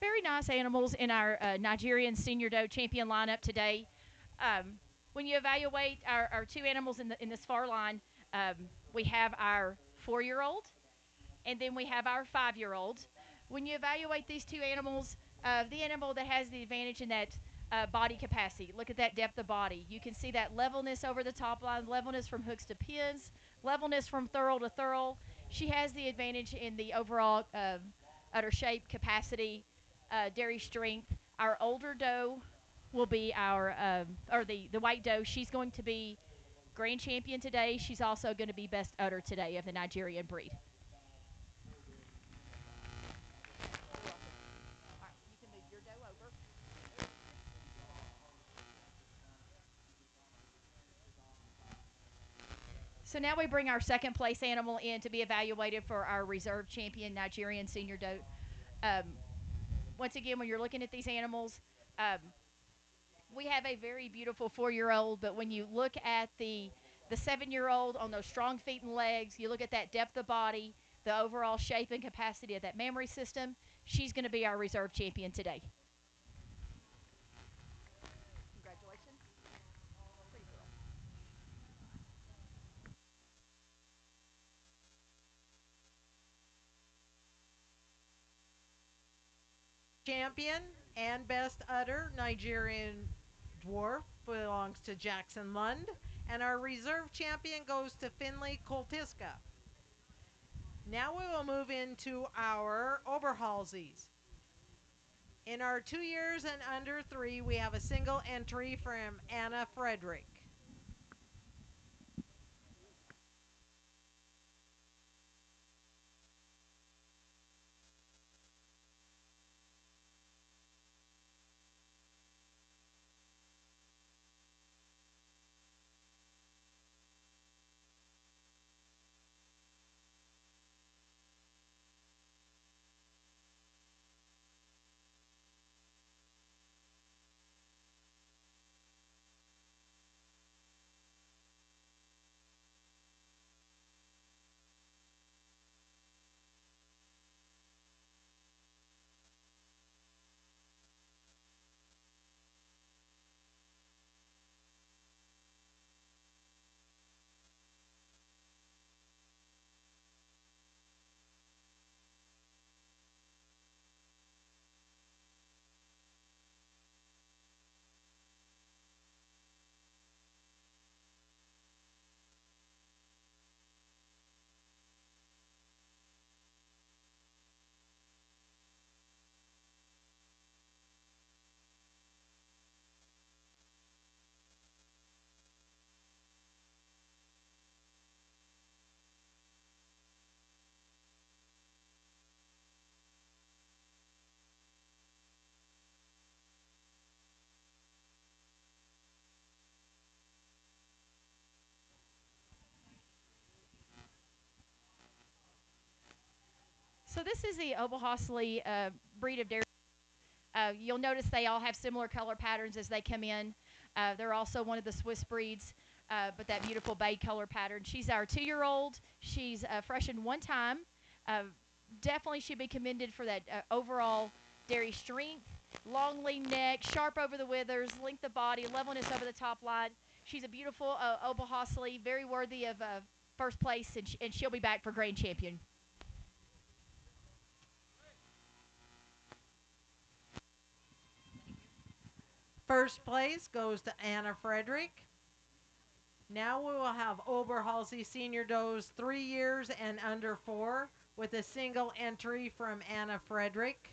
Very nice animals in our Nigerian senior doe champion lineup today. Um, when you evaluate our two animals in this far line, we have our 4-year-old and then we have our 5-year-old. When you evaluate these two animals, the animal that has the advantage in that body capacity, look at that depth of body. You can see that levelness over the top line, levelness from hooks to pins, levelness from thurl to thurl. She has the advantage in the overall udder shape, capacity, dairy strength. Our older doe will be our, or the white doe. She's going to be grand champion today. She's also going to be best udder today of the Nigerian breed. All right, you can move your doe over. So now we bring our second place animal in to be evaluated for our reserve champion Nigerian senior doe. Um, Once again, when you're looking at these animals, um, we have a very beautiful 4-year-old, but when you look at the 7-year-old on those strong feet and legs, you look at that depth of body, the overall shape and capacity of that mammary system, she's going to be our reserve champion today. Congratulations. Pretty girl. Champion and best udder Nigerian dwarf belongs to Jackson Lund. And our reserve champion goes to Finley Koltiska. Now we will move into our Oberhalsies. In our 2 years and under 3, we have a single entry from Anna Frederick. So this is the Oberhausley breed of dairy. You'll notice they all have similar color patterns as they come in. They're also one of the Swiss breeds, but that beautiful bay color pattern. She's our 2-year-old. She's freshened one time. Uh, Definitely should be commended for that overall dairy strength, long lean neck, sharp over the withers, length of body, levelness over the top line. She's a beautiful Oberhausley, very worthy of first place, and she'll be back for grand champion. First place goes to Anna Frederick. Now we will have Oberhalsey Senior Does 3 years and under 4 with a single entry from Anna Frederick.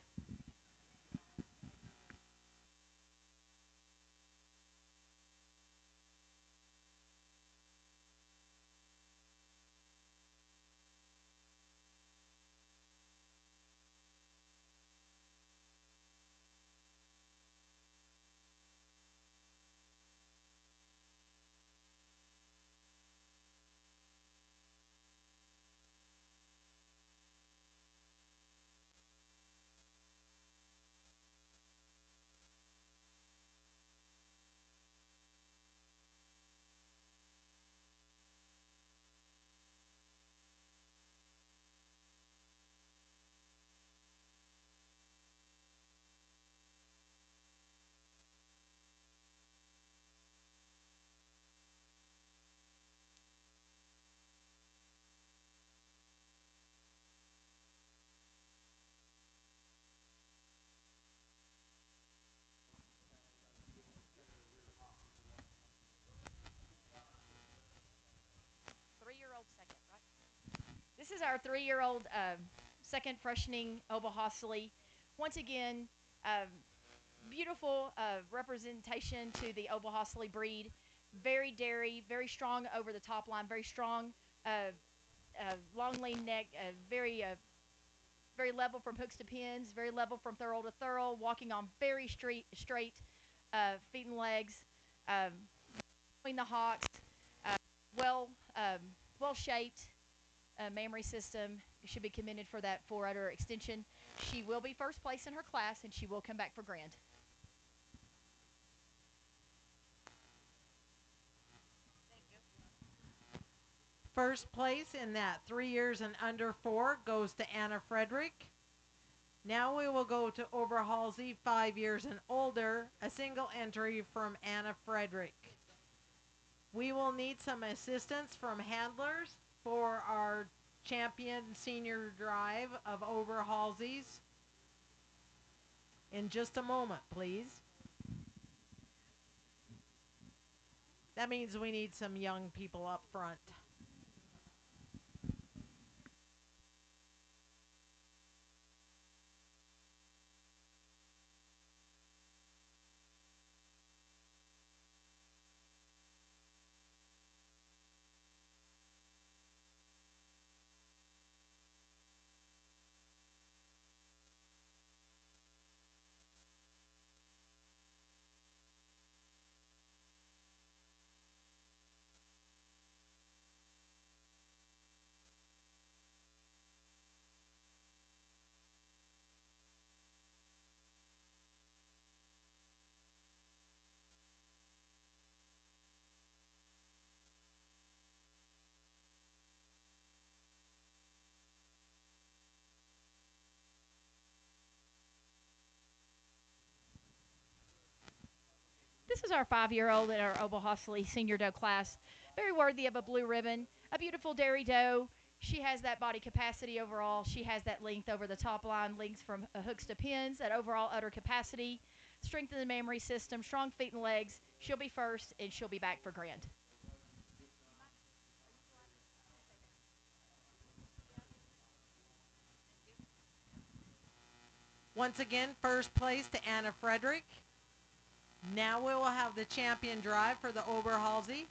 is our 3-year-old second freshening Oberhasli. Once again, um, beautiful representation to the Oberhasli breed. Very dairy, very strong over the top line, very strong, long lean neck, very level from hooks to pins, very level from thurl to thurl, walking on very straight feet and legs, um, between the hocks, uh, well well shaped mammary system. You should be commended for that four-udder extension. She will be first place in her class, and she will come back for grand. First place in that 3 years and under 4 goes to Anna Frederick. Now we will go to Oberhalsey, 5 years and older, a single entry from Anna Frederick. We will need some assistance from handlers for our champion senior drive of Oberhalsey's in just a moment, please. That means we need some young people up front. This is our 5-year-old in our Oberhasli senior doe class. Very worthy of a blue ribbon. A beautiful dairy doe. She has that body capacity overall. She has that length over the top line, lengths from hooks to pins, that overall udder capacity, strength in the mammary system, strong feet and legs. She'll be first, and she'll be back for grand. Once again, first place to Anna Frederick. Now we will have the champion drive for the Oberhalsey.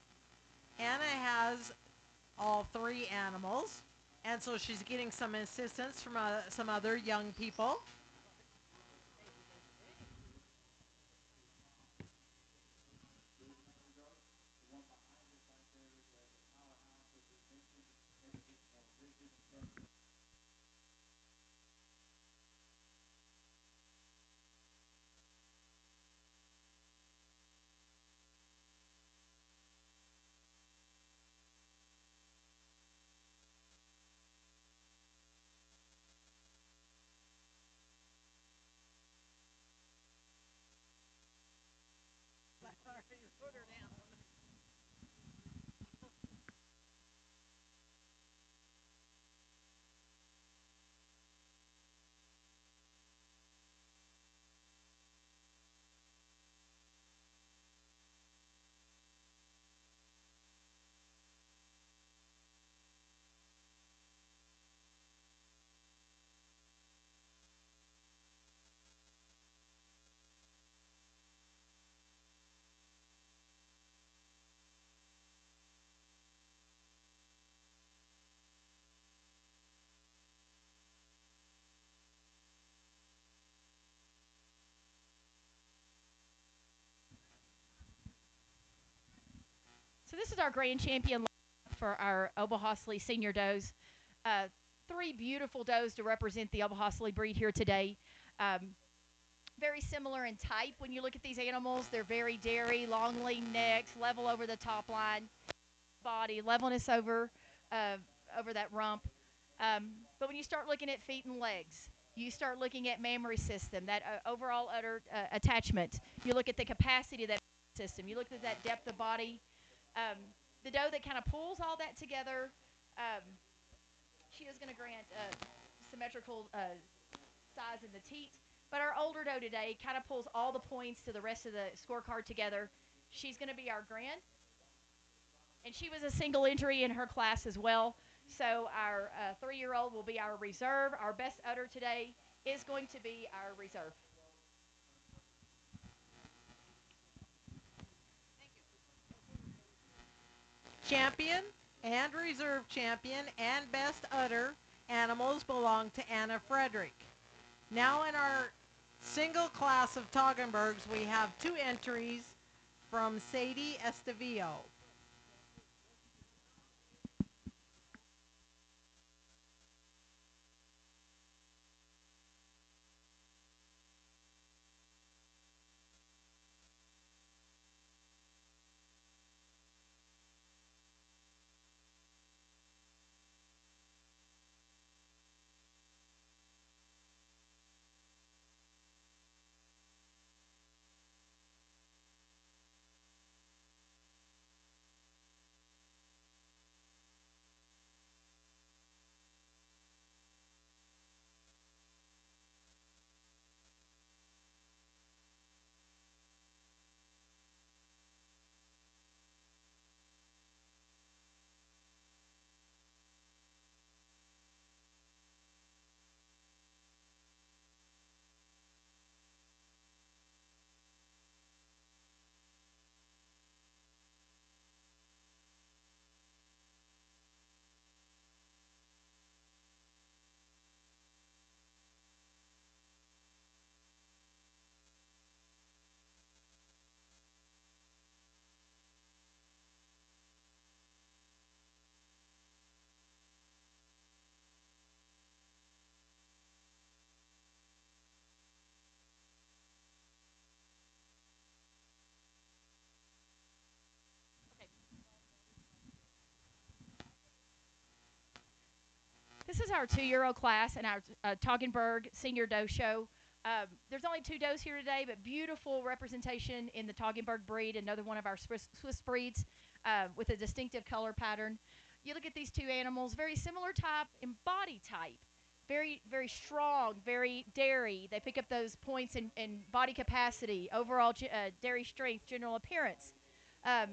Anna has all 3 animals, and so she's getting some assistance from some other young people. So this is our grand champion for our Oberhasli senior does. Uh, 3 beautiful does to represent the Oberhasli breed here today. Um, very similar in type when you look at these animals. They're very dairy, long lean necks, level over the top line, body, levelness uh, over that rump. But when you start looking at feet and legs, you start looking at mammary system, that overall udder attachment. You look at the capacity of that system. You look at that depth of body. Um, the doe that kind of pulls all that together, um, she is going to grant symmetrical size in the teat. But our older doe today kind of pulls all the points to the rest of the scorecard together. She's going to be our grand. And she was a single entry in her class as well. So our 3-year-old will be our reserve. Our best udder today is going to be our reserve. Champion and reserve champion and best udder animals belong to Anna Frederick. Now in our single class of Toggenburgs, we have 2 entries from Sadie Estevillo. This is our 2-year-old class in our Toggenburg Senior Doe Show. There's only 2 does here today, but beautiful representation in the Toggenburg breed, another one of our Swiss breeds with a distinctive color pattern. You look at these 2 animals, very similar type in body type. Very, very strong, very dairy. They pick up those points in body capacity, overall dairy strength, general appearance. Um,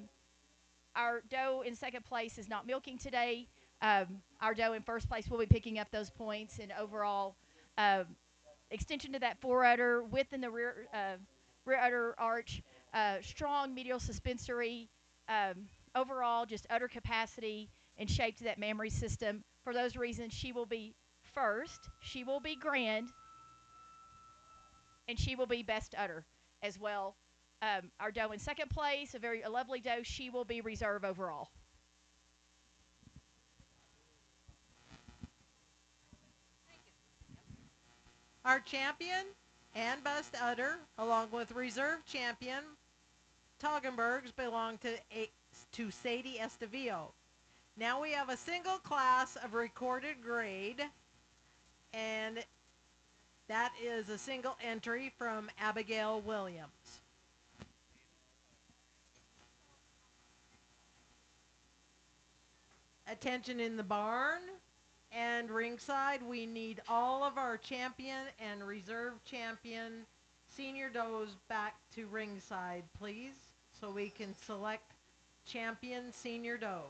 our doe in second place is not milking today. Our doe in first place will be picking up those points and overall um, extension to that fore udder, width in the rear udder arch, strong medial suspensory, overall just udder capacity and shape to that mammary system. For those reasons, she will be first, she will be grand, and she will be best udder as well. Our doe in second place, a lovely doe, she will be reserve overall. Our champion and best udder, along with reserve champion Toggenburgs, belong to Sadie Estevillo. Now we have a single class of recorded grade, and that is a single entry from Abigail Williams. Attention in the barn and ringside, we need all of our champion and reserve champion senior does back to ringside, please, so we can select champion senior doe.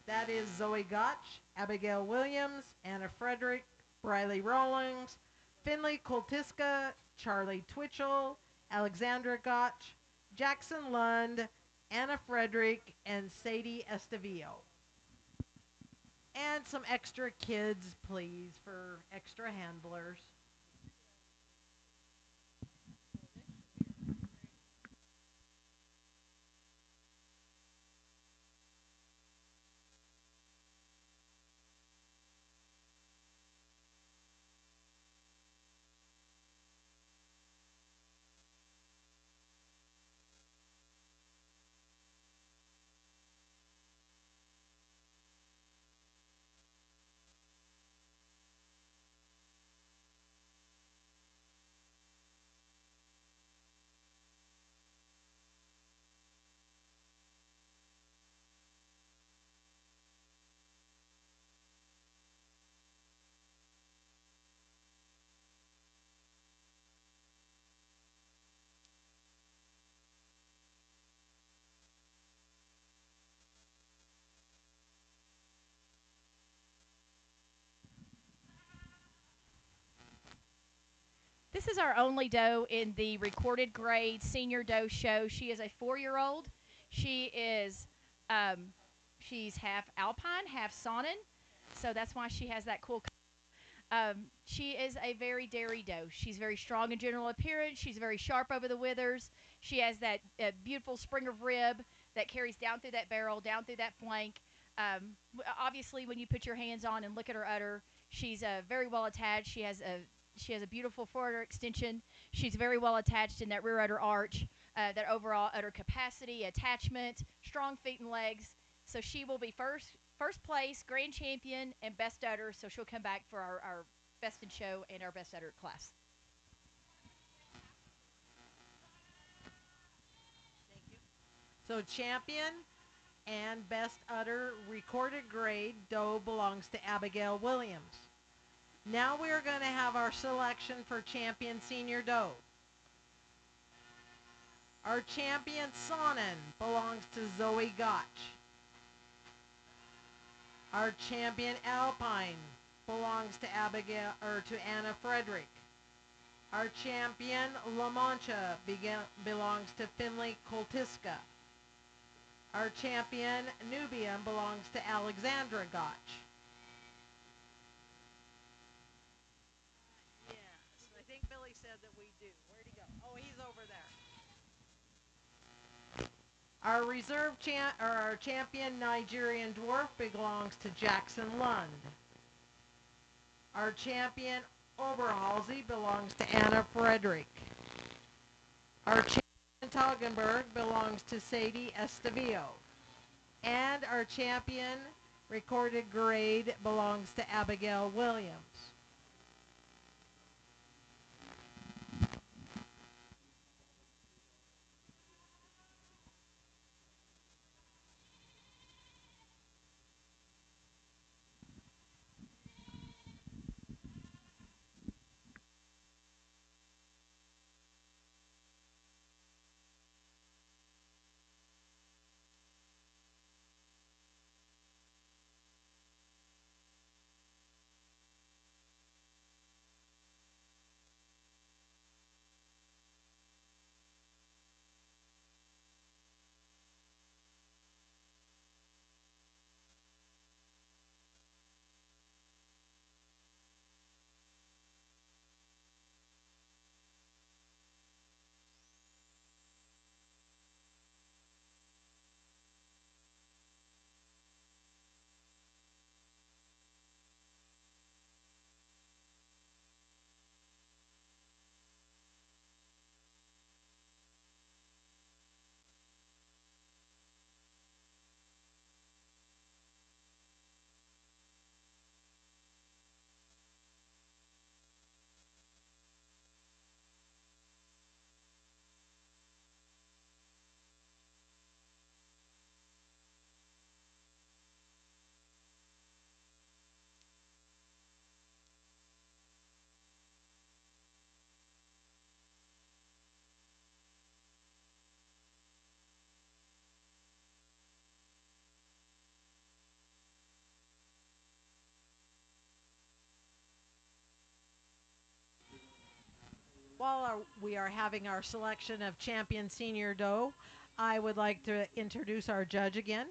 That is Zoe Gotch, Abigail Williams, Anna Frederick, Briley Rawlings, Finley Koltiska, Charlie Twitchell, Alexandra Gotch, Jackson Lund, Anna Frederick, and Sadie Estevillo. And some extra kids, please, for extra handlers. This is our only doe in the recorded grade senior doe show. She is a 4-year-old. She is, um, she's half alpine, half Saanen, so that's why she has that cool. She is a very dairy doe. She's very strong in general appearance. She's very sharp over the withers. She has that beautiful spring of rib that carries down through that barrel, down through that flank. Obviously, when you put your hands on and look at her udder, she's very well attached. She has a beautiful forward udder extension. She's very well attached in that rear udder arch, that overall udder capacity, attachment, strong feet and legs. So she will be first place, grand champion, and best udder. So she'll come back for our best in show and our best udder class. So champion and best udder recorded grade doe belongs to Abigail Williams. Now we are going to have our selection for champion senior doe. Our champion Sonnen belongs to Zoe Gotch. Our champion Alpine belongs to Anna Frederick. Our champion La Mancha belongs to Finley Koltiska. Our champion Nubian belongs to Alexandra Gotch. Yes, I think Billy said that we do. Where'd he go? Oh, he's over there. Our champion Nigerian dwarf belongs to Jackson Lund. Our champion Oberhalsey belongs to Anna Frederick. Our champion Toggenburg belongs to Sadie Estevillo. And our champion recorded grade belongs to Abigail Williams. While we are having our selection of champion senior doe, I would like to introduce our judge again.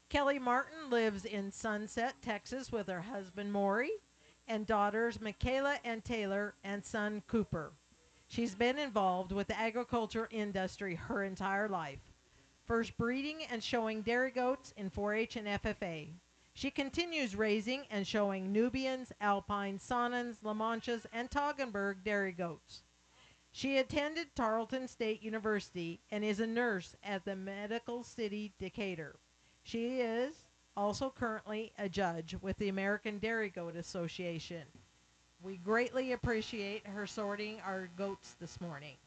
Kelly Martin lives in Sunset, Texas with her husband Maury and daughters Michaela and Taylor and son Cooper. She's been involved with the agriculture industry her entire life, first breeding and showing dairy goats in 4-H and FFA. She continues raising and showing Nubians, Alpine, Saanens, La Manchas, and Toggenburg dairy goats. She attended Tarleton State University and is a nurse at the Medical City Decatur. She is also currently a judge with the American Dairy Goat Association. We greatly appreciate her sorting our goats this morning.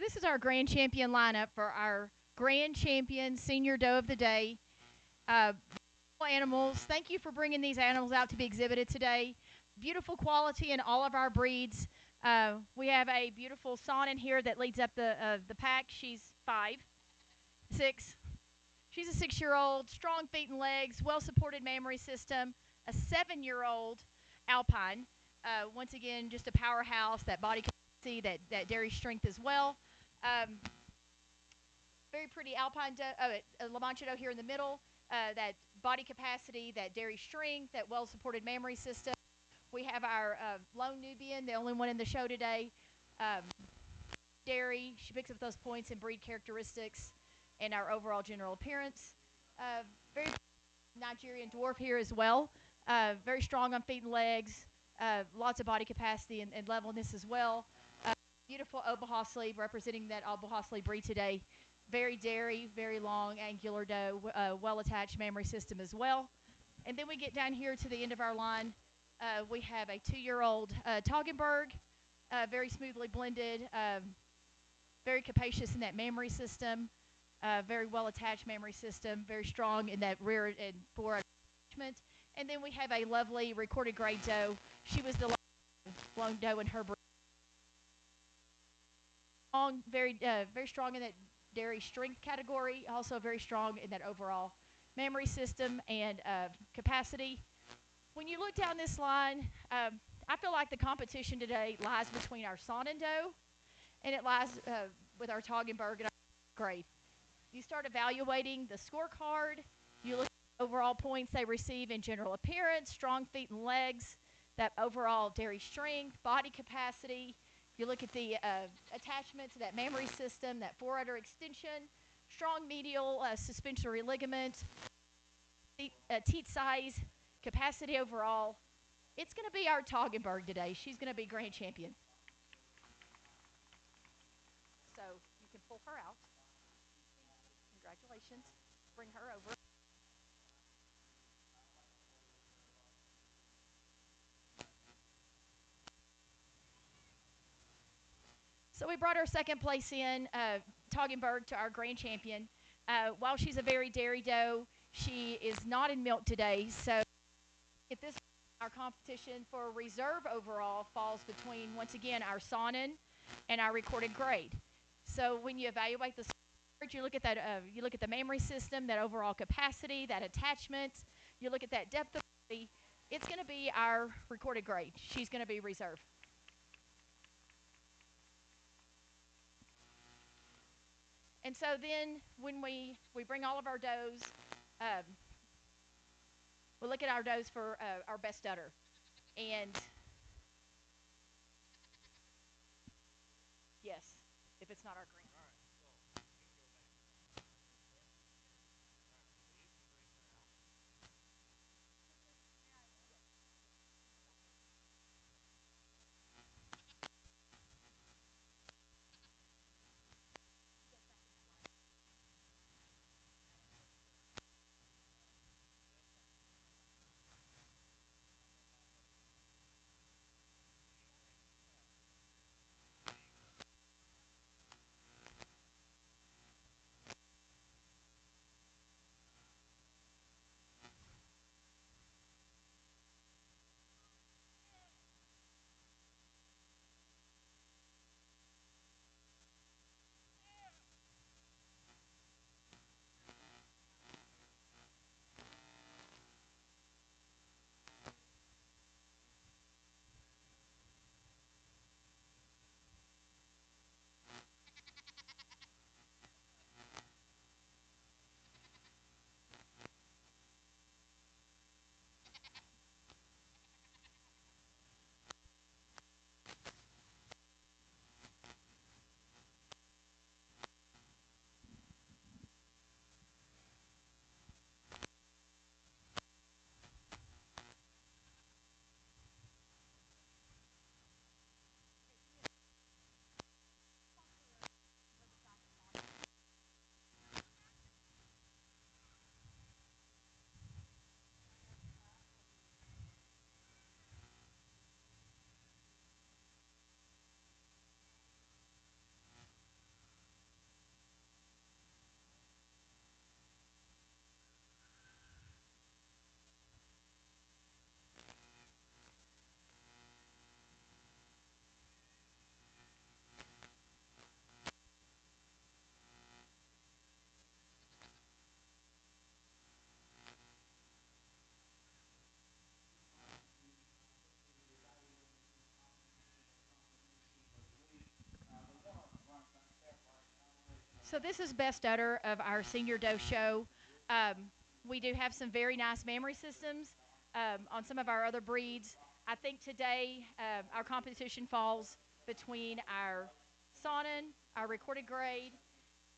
this is our grand champion lineup for our grand champion senior doe of the day. Uh, Animals. Thank you for bringing these animals out to be exhibited today. Beautiful quality in all of our breeds. We have a beautiful Son in here that leads up the pack. She's 5'6". She's a 6-year-old, strong feet and legs, well-supported mammary system. A 7-year-old Alpine. Once again, just a powerhouse. That body capacity, that dairy strength as well. Um, Very pretty Alpine La Mancha doe here in the middle. That body capacity, that dairy strength, that well-supported mammary system. We have our lone Nubian, the only one in the show today. Um, Dairy, she picks up those points in breed characteristics and our overall general appearance. Very Nigerian dwarf here as well. Very strong on feet and legs. Lots of body capacity and levelness as well. Beautiful Oberhausley representing that Oberhausley breed today. Very dairy, very long, angular doe, well-attached mammary system as well. And then we get down here to the end of our line. We have a 2-year-old Toggenburg, very smoothly blended, very capacious in that mammary system, very well-attached mammary system, very strong in that rear and fore attachment. And then we have a lovely recorded grade doe. She was the lone doe in her breed. Strong, very strong in that dairy strength category. Also very strong in that overall mammary system and capacity. When you look down this line, I feel like the competition today lies between our Sonnen doe and it lies with our Toggenburg and our grade. You start evaluating the scorecard. You look at the overall points they receive in general appearance, strong feet and legs, that overall dairy strength, body capacity. You look at the attachment to that mammary system, that forudder extension, strong medial suspensory ligament, teat size, capacity overall. It's going to be our Toggenburg today. She's going to be grand champion. So you can pull her out. Congratulations. Bring her over. So we brought our second place in, Toggenburg, to our grand champion. While she's a very dairy doe, she is not in milk today. So at this point, our competition for reserve overall falls between, once again, our Sonnen and our recorded grade. So when you evaluate the scorecard, you look at that. You look at the mammary system, that overall capacity, that attachment. You look at that depth of body. It's going to be our recorded grade. She's going to be reserve. And so then when we bring all of our does, um, we look at our does for our best udder. And yes, if it's not our green. So this is best udder of our senior doe show. Um, we do have some very nice memory systems on some of our other breeds. I think today our competition falls between our Saanen, our recorded grade,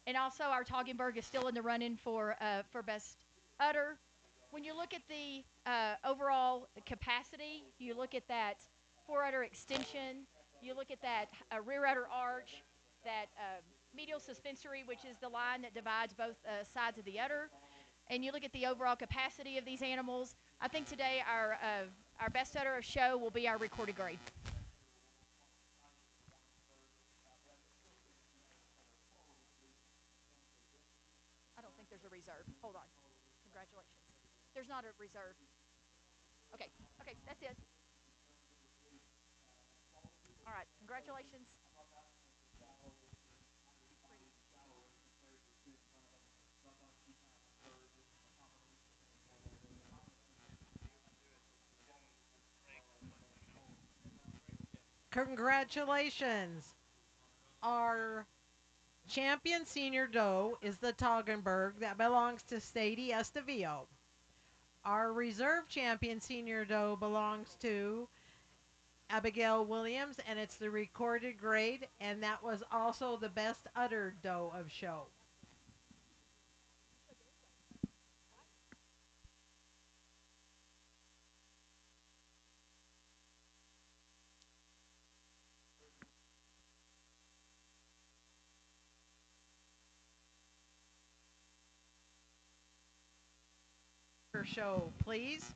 and also our Toggenburg is still in the running for best udder. When you look at the overall capacity, you look at that fore udder extension, you look at that rear udder arch, that medial suspensory, which is the line that divides both sides of the udder, and you look at the overall capacity of these animals. I think today our best udder of show will be our recorded grade. I don't think there's a reserve. Hold on. Congratulations. There's not a reserve. Okay. Okay, that's it. All right. Congratulations. Congratulations. Our champion senior doe is the Toggenburg that belongs to Sadie Estevillo. Our reserve champion senior doe belongs to Abigail Williams, and it's the recorded grade, and that was also the best udder doe of show. Show, please.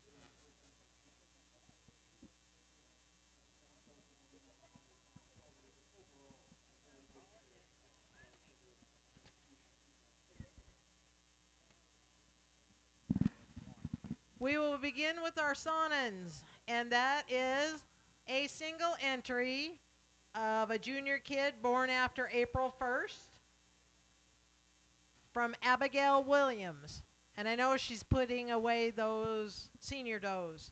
We will begin with our Sonnens, and that is a single entry of a junior kid born after April 1st from Abigail Williams. And I know she's putting away those senior does.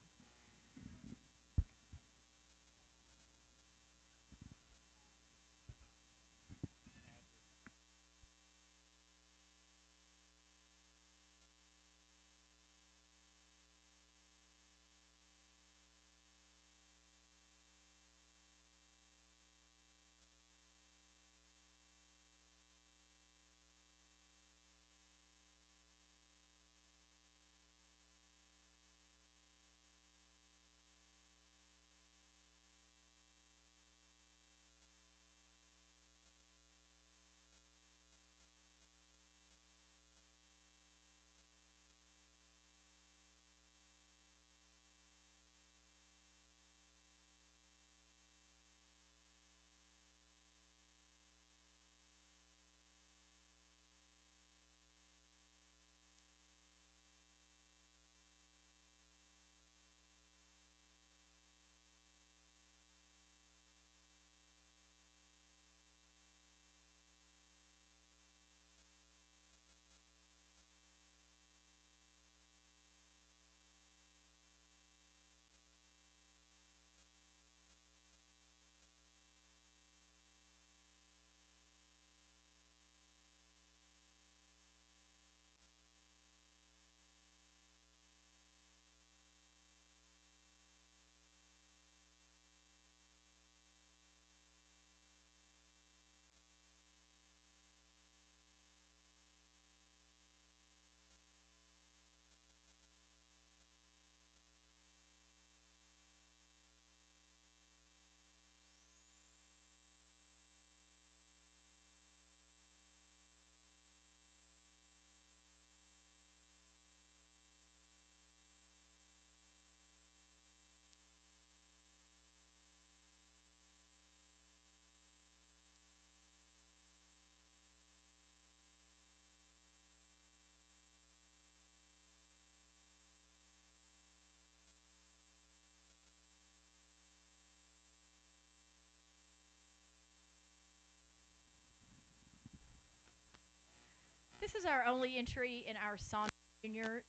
This is our only entry in our Son Junior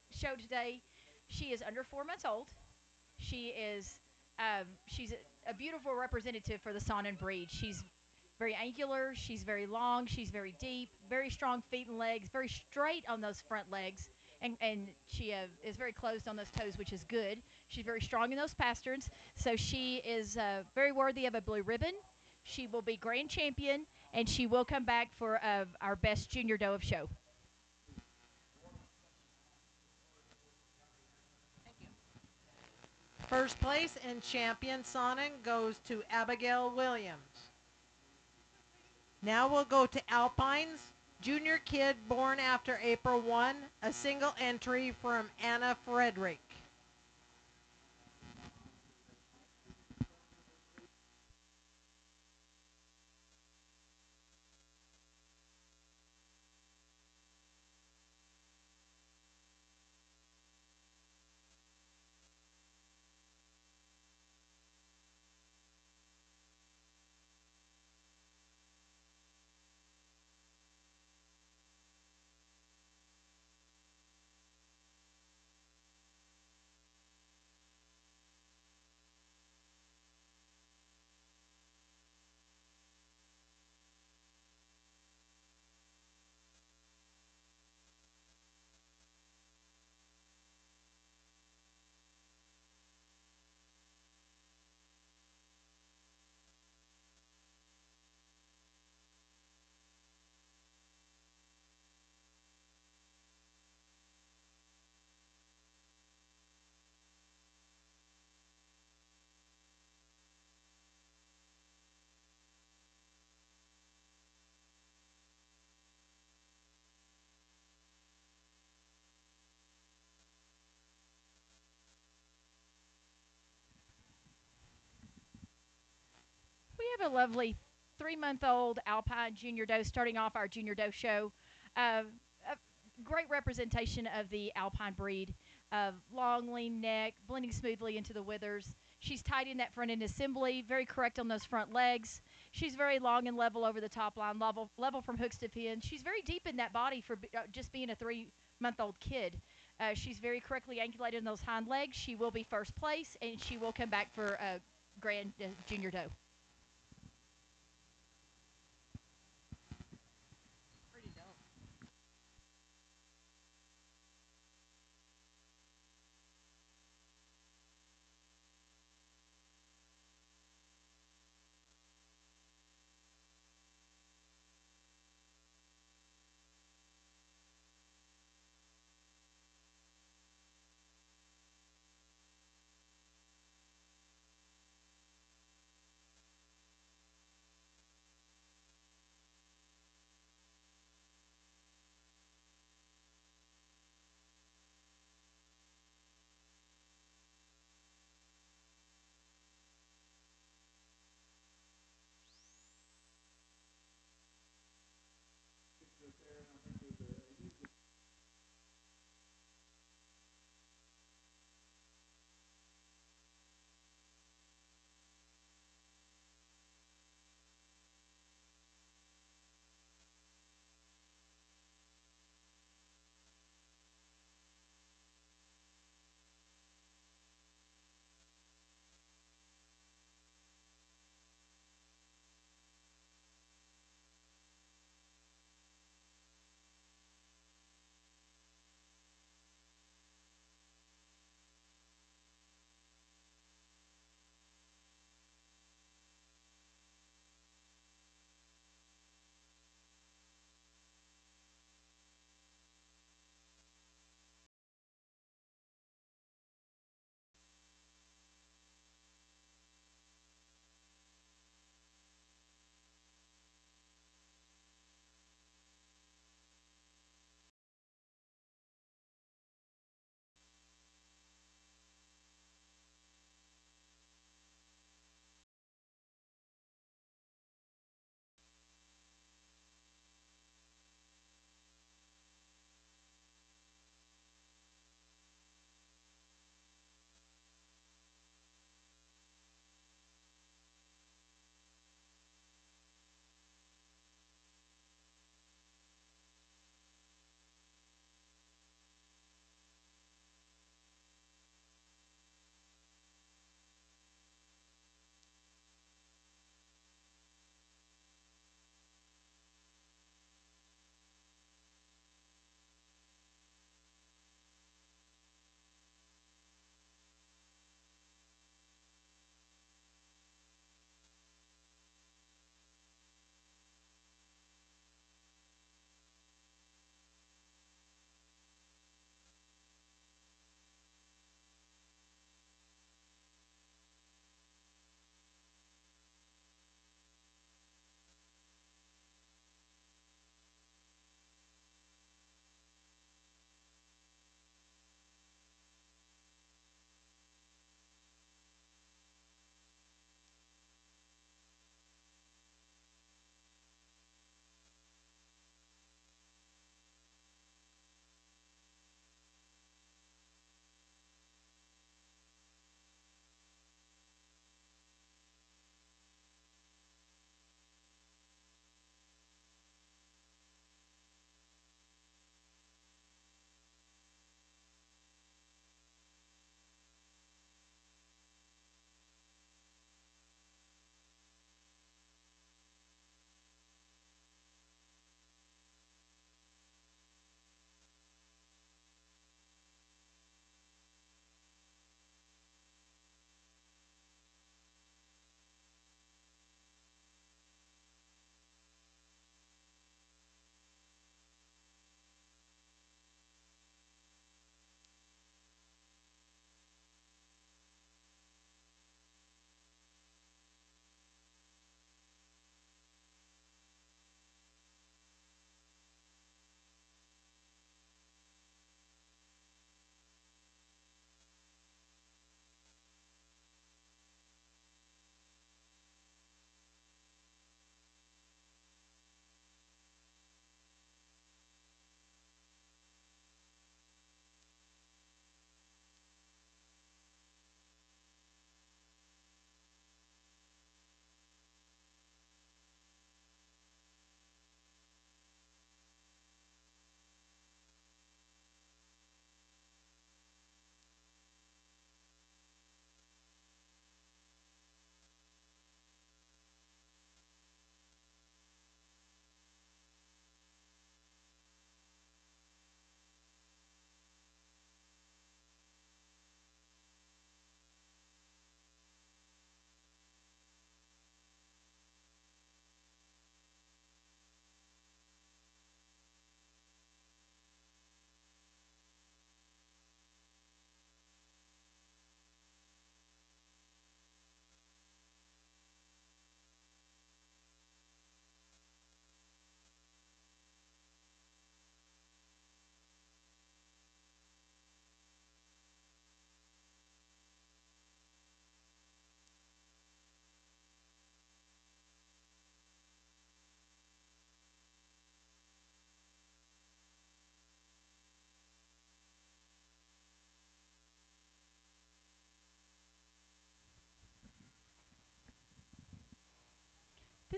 show today. She is under 4 months old. She's a beautiful representative for the Saanen breed. She's Very angular. She's very long. She's very deep. Very strong feet and legs. Very straight on those front legs. And she is very closed on those toes, which is good. She's very strong in those pasterns. So she is very worthy of a blue ribbon. She will be grand champion, and she will come back for our best junior doe of show. First place and champion Sonnen goes to Abigail Williams. Now we'll go to Alpines. Junior kid born after April 1, a single entry from Anna Frederick. We have a lovely 3-month-old Alpine Junior Doe starting off our Junior Doe show. A great representation of the Alpine breed. Long, lean neck, blending smoothly into the withers. She's tight in that front end assembly, very correct on those front legs. She's very long and level over the top line, level from hooks to pins. She's very deep in that body for just being a 3-month-old kid. She's very correctly angulated in those hind legs. She will be first place, and she will come back for a grand Junior Doe. Pretty dope.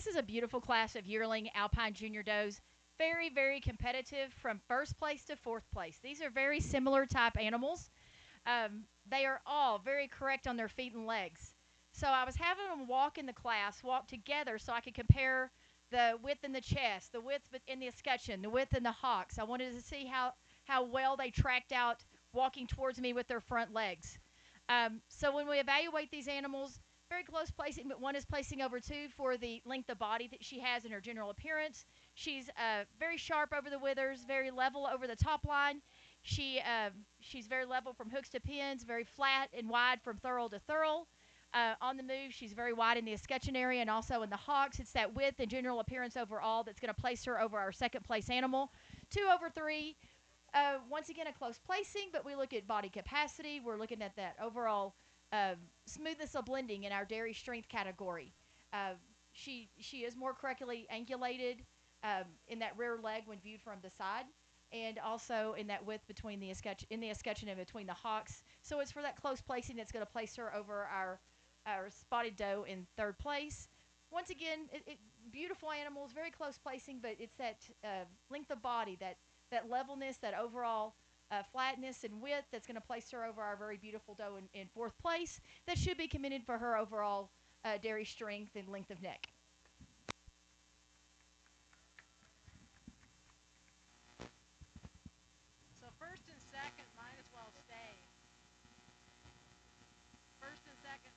This is a beautiful class of yearling Alpine Junior does. Very, very competitive from first place to fourth place. These are very similar type animals. They are all very correct on their feet and legs. So I was having them walk in the class, walk together so I could compare the width in the chest, the width in the escutcheon, the width in the hocks. I wanted to see how well they tracked out walking towards me with their front legs. So when we evaluate these animals, very close placing, but one is placing over two for the length of body that she has in her general appearance. She's very sharp over the withers, very level over the top line. She's very level from hooks to pins, very flat and wide from thurl to thurl. On the move, she's very wide in the escutcheon area and also in the hocks. It's that width and general appearance overall that's going to place her over our second place animal. 2/3. Once again, a close placing, but we look at body capacity. We're looking at that overall smoothness of blending in our dairy strength category. She is more correctly angulated in that rear leg when viewed from the side, and also in that width between the escutcheon and between the hocks. So it's for that close placing that's going to place her over our spotted doe in third place. Once again, beautiful animals, very close placing, but it's that length of body, that levelness, that overall flatness and width that's going to place her over our very beautiful doe in fourth place. That should be commended for her overall dairy strength and length of neck. So first and second might as well stay. First and second.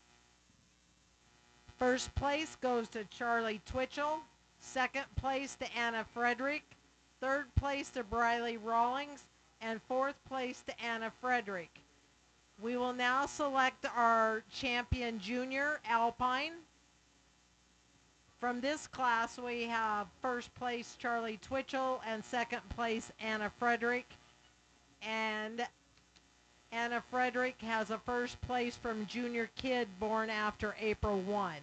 First place goes to Charlie Twitchell. Second place to Anna Frederick. Third place to Briley Rawlings. And fourth place to Anna Frederick. We will now select our champion junior Alpine. From this class, we have first place Charlie Twitchell and second place Anna Frederick. And Anna Frederick has a first place from junior kid born after April 1.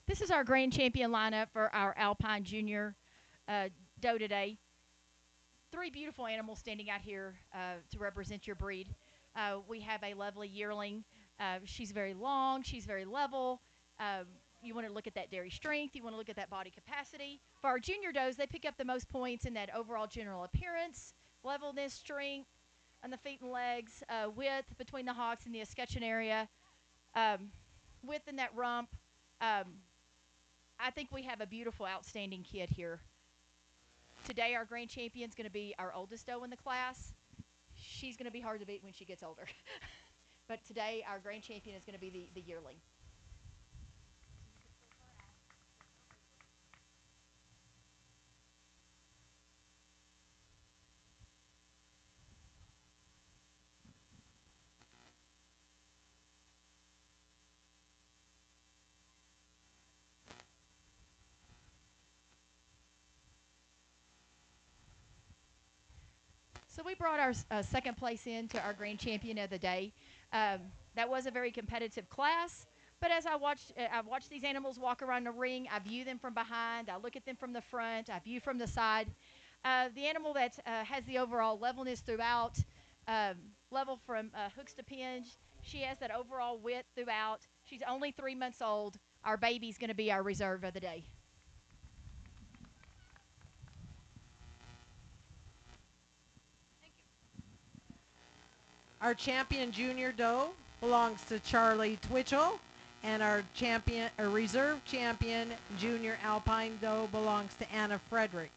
This is our grand champion lineup for our Alpine Junior doe today. Three beautiful animals standing out here to represent your breed. We have a lovely yearling. She's very long. She's very level. You want to look at that dairy strength. You want to look at that body capacity. For our junior does, they pick up the most points in that overall general appearance, levelness, strength, on the feet and legs, width between the hocks and the escutcheon area, width in that rump. Um, I think we have a beautiful, outstanding kid here. Today, our grand champion is going to be our oldest doe in the class. She's going to be hard to beat when she gets older. But today, our grand champion is going to be the yearling. So we brought our second place in to our grand champion of the day. Um, that was a very competitive class. But as I watched these animals walk around the ring. I view them from behind. I look at them from the front. I view from the side. The animal that has the overall levelness throughout, um, level from hooks to pins. She has that overall width throughout. She's only 3 months old. Our baby's going to be our reserve of the day. Our champion junior doe belongs to Charlie Twitchell, and our champion, a reserve champion, junior alpine doe belongs to Anna Frederick.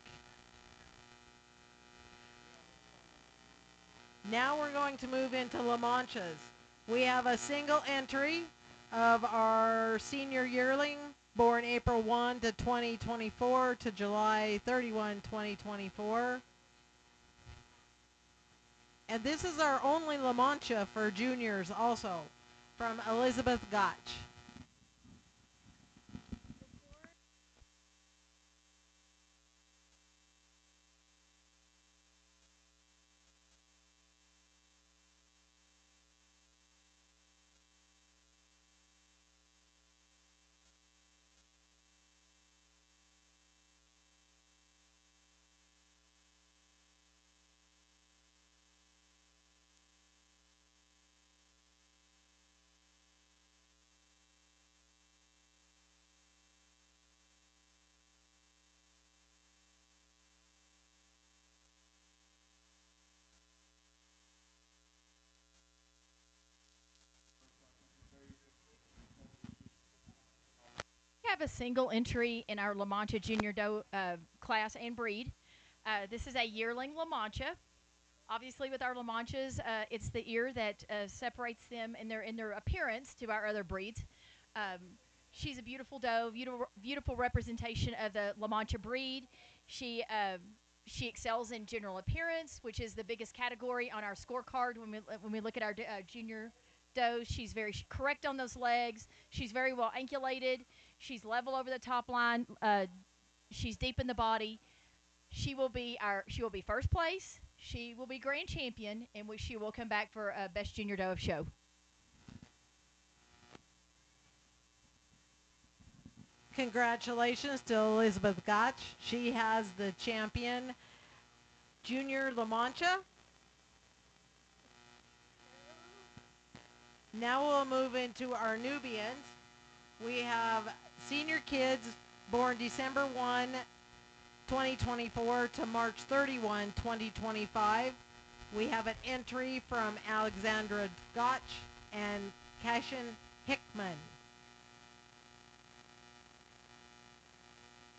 Now we're going to move into La Manchas. We have a single entry of our senior yearling born April 1 to 2024 to July 31, 2024. And this is our only La Mancha for juniors also, from Elizabeth Gotch. We have a single entry in our La Mancha Junior Doe class and breed. This is a yearling La Mancha. Obviously, with our La Manchas, it's the ear that separates them in their appearance to our other breeds. Um, she's a beautiful doe, beautiful representation of the La Mancha breed. She she excels in general appearance, which is the biggest category on our scorecard when we look at our junior does. She's very correct on those legs. She's very well ankulated. She's level over the top line. She's deep in the body. She will be first place. She will be grand champion, in which she will come back for best junior doe of show. Congratulations to Elizabeth Gotch. She has the champion Junior La Mancha. Now we'll move into our Nubians. We have senior kids born December 1, 2024 to March 31, 2025. We have an entry from Alexandra Gotch and Cashin Hickman.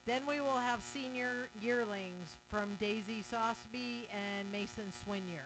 Then we will have senior yearlings from Daisy Sosby and Mason Swinier.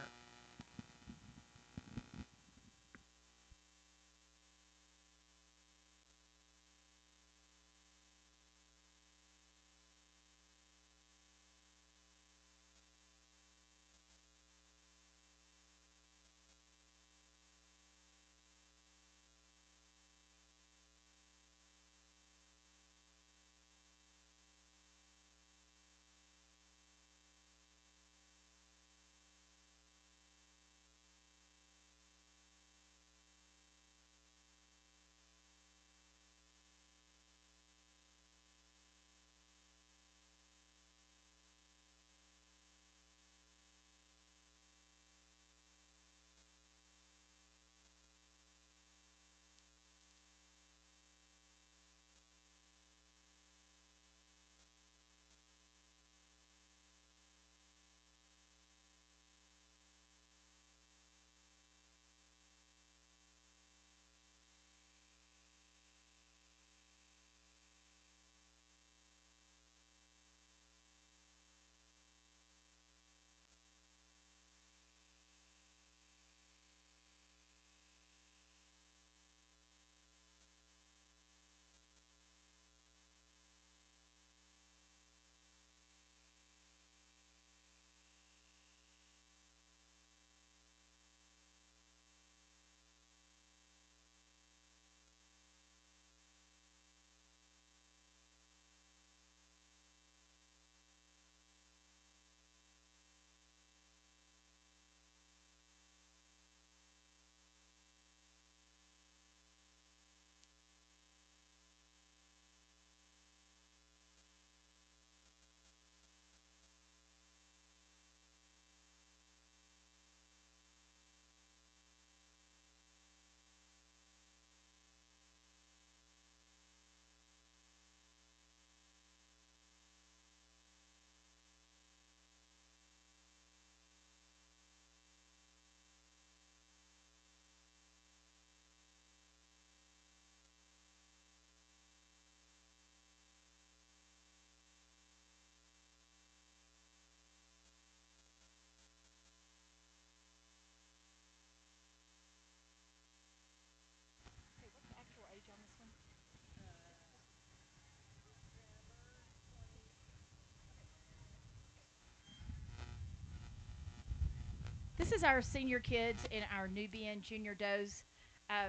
This is our senior kids and our Nubian junior does. Uh,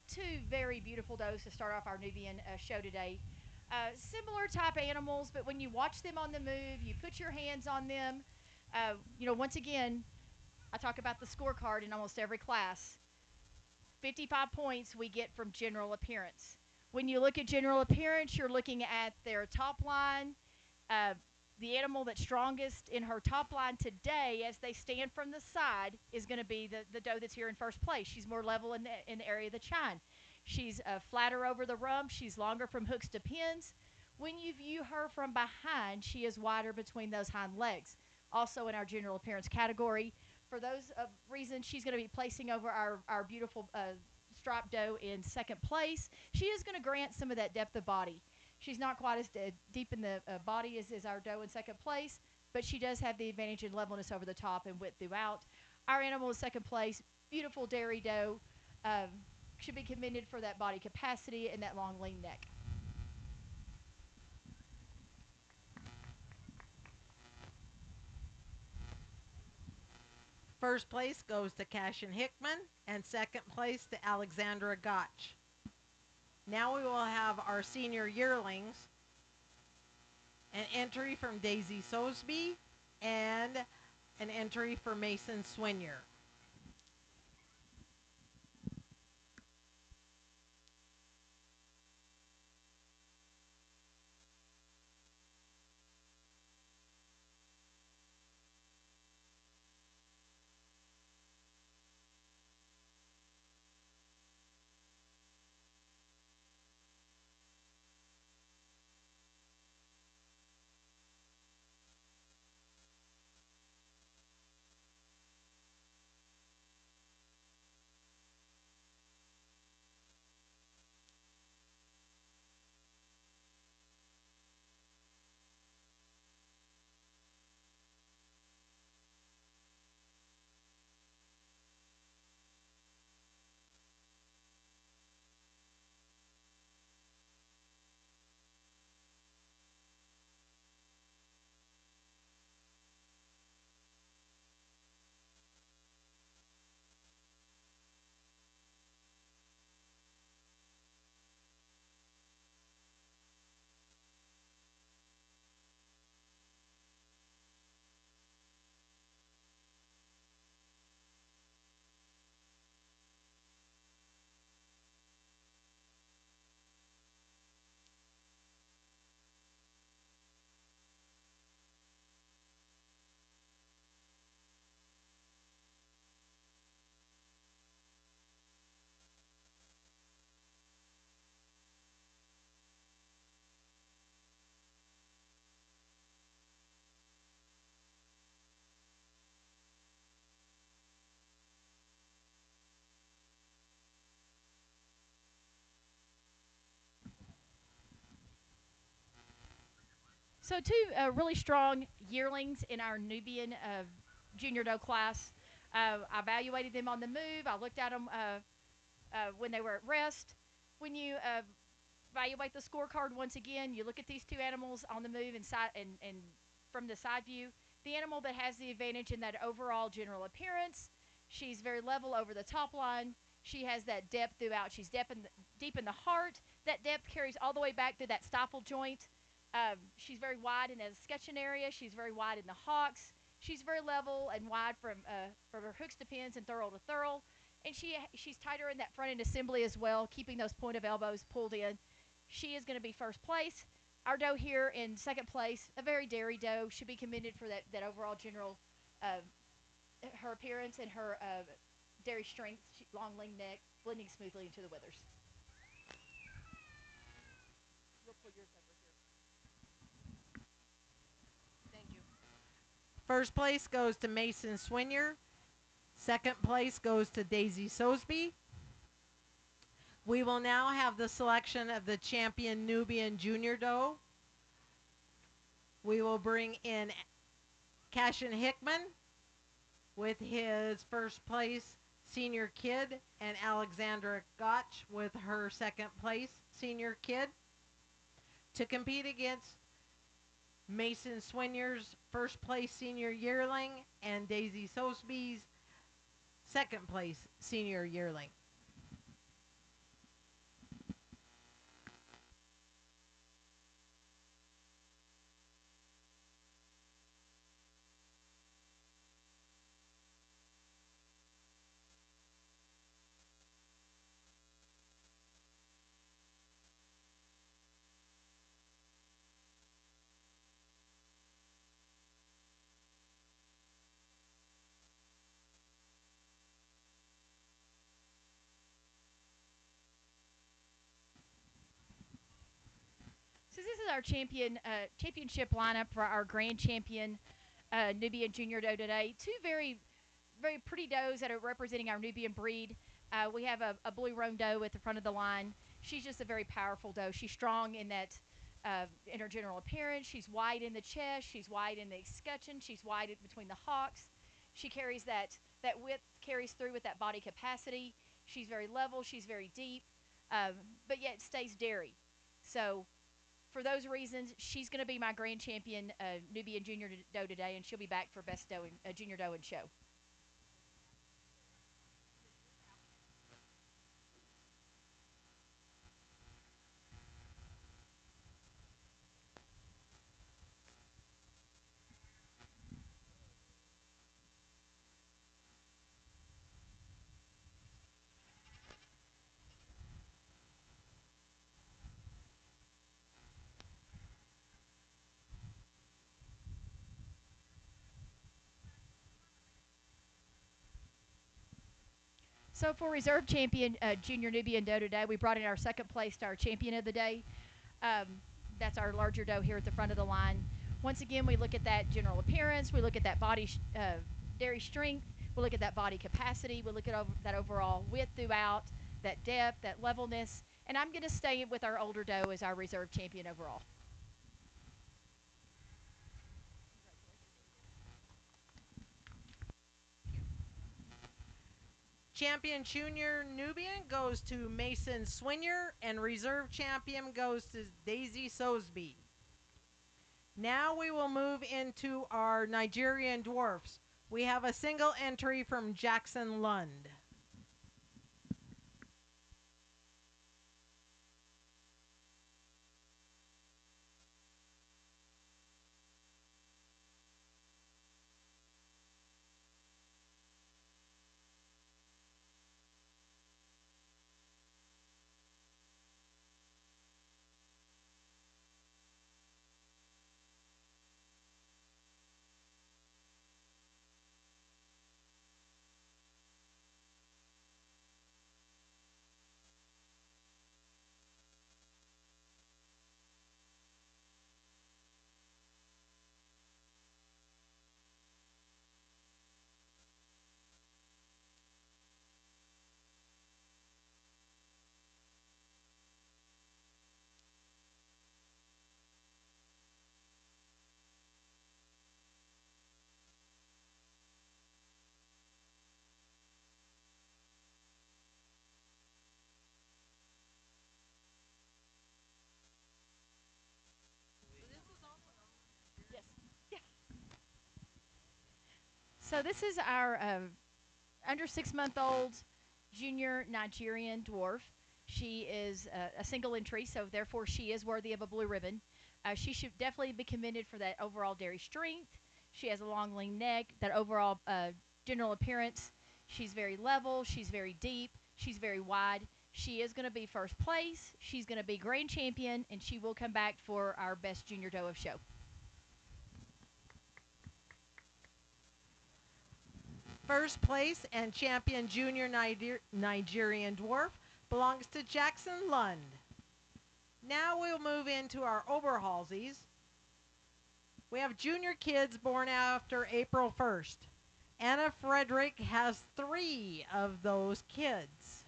Two very beautiful does to start off our Nubian show today. Similar type animals, but when you watch them on the move, you put your hands on them. Once again, I talk about the scorecard in almost every class. 55 points we get from general appearance. When you look at general appearance, you're looking at their top line. Uh, the animal that's strongest in her top line today, as they stand from the side, is going to be the doe that's here in first place. She's more level in the area of the chine. She's flatter over the rump. She's longer from hooks to pins. When you view her from behind, she is wider between those hind legs. Also in our general appearance category, for those reasons, she's going to be placing over our beautiful striped doe in second place. She is going to grant some of that depth of body. She's not quite as deep in the body as our doe in second place, but she does have the advantage in levelness over the top and width throughout. Our animal is second place, beautiful dairy doe. Um, should be commended for that body capacity and that long, lean neck. First place goes to Cashin Hickman, and second place to Alexandra Gotch. Now we will have our senior yearlings, an entry from Daisy Sosby, and an entry for Mason Swinier. So two really strong yearlings in our Nubian junior doe class. I evaluated them on the move. I looked at them when they were at rest. When you evaluate the scorecard once again, you look at these two animals on the move and from the side view. The animal that has the advantage in that overall general appearance, she's very level over the top line. She has that depth throughout. She's deep in the heart. That depth carries all the way back through that stifle joint. She's very wide in the escutcheon area. She's very wide in the hocks. She's very level and wide from her hooks to pins and thurl to thurl. And she's tighter in that front end assembly as well, keeping those point of elbows pulled in. She is going to be first place. Our doe here in second place, a very dairy doe, should be commended for that overall general, uh, her appearance and her dairy strength, long lean neck, blending smoothly into the withers. We'll pull yours over here. Thank you. First place goes to Mason Swinier. Second place goes to Daisy Sosby. We will now have the selection of the champion Nubian Junior Doe. We will bring in Cashin Hickman with his first place senior kid and Alexandra Gotch with her second place senior kid to compete against Mason Swinier's first place senior yearling, and Daisy Sosby's second place senior yearling. So this is our championship lineup for our grand champion Nubian Junior Doe today. Two very pretty does that are representing our Nubian breed. We have a blue roan doe at the front of the line. She's just a very powerful doe. She's strong in her general appearance. She's wide in the chest. She's wide in the escutcheon. She's wide between the hocks. She carries that width carries through with that body capacity. She's very level. She's very deep, but yet stays dairy. So for those reasons, she's going to be my grand champion Nubian Junior Doe today, and she'll be back for best doe Junior Doe and show. So for reserve champion Junior Nubian Doe today, we brought in our second place to our champion of the day. Um, that's our larger doe here at the front of the line. Once again, we look at that general appearance. We look at that dairy strength. We look at that body capacity. We look at that overall width throughout, that depth, that levelness. And I'm going to stay with our older doe as our reserve champion overall. Champion Junior Nubian goes to Mason Swinier, and reserve champion goes to Daisy Sosby. Now we will move into our Nigerian dwarfs. We have a single entry from Jackson Lund. Yes. Yeah. So this is our under 6 month old junior Nigerian dwarf. She is a single entry, so therefore she is worthy of a blue ribbon. She should definitely be commended for that overall dairy strength. She has a long, lean neck, that overall general appearance. She's very level, she's very deep, she's very wide. She is going to be first place. She's going to be grand champion, and she will come back for our best junior doe of show. First place and champion junior Nigerian dwarf belongs to Jackson Lund. Now we'll move into our Oberhalsies. We have junior kids born after April 1st. Anna Frederick has 3 of those kids.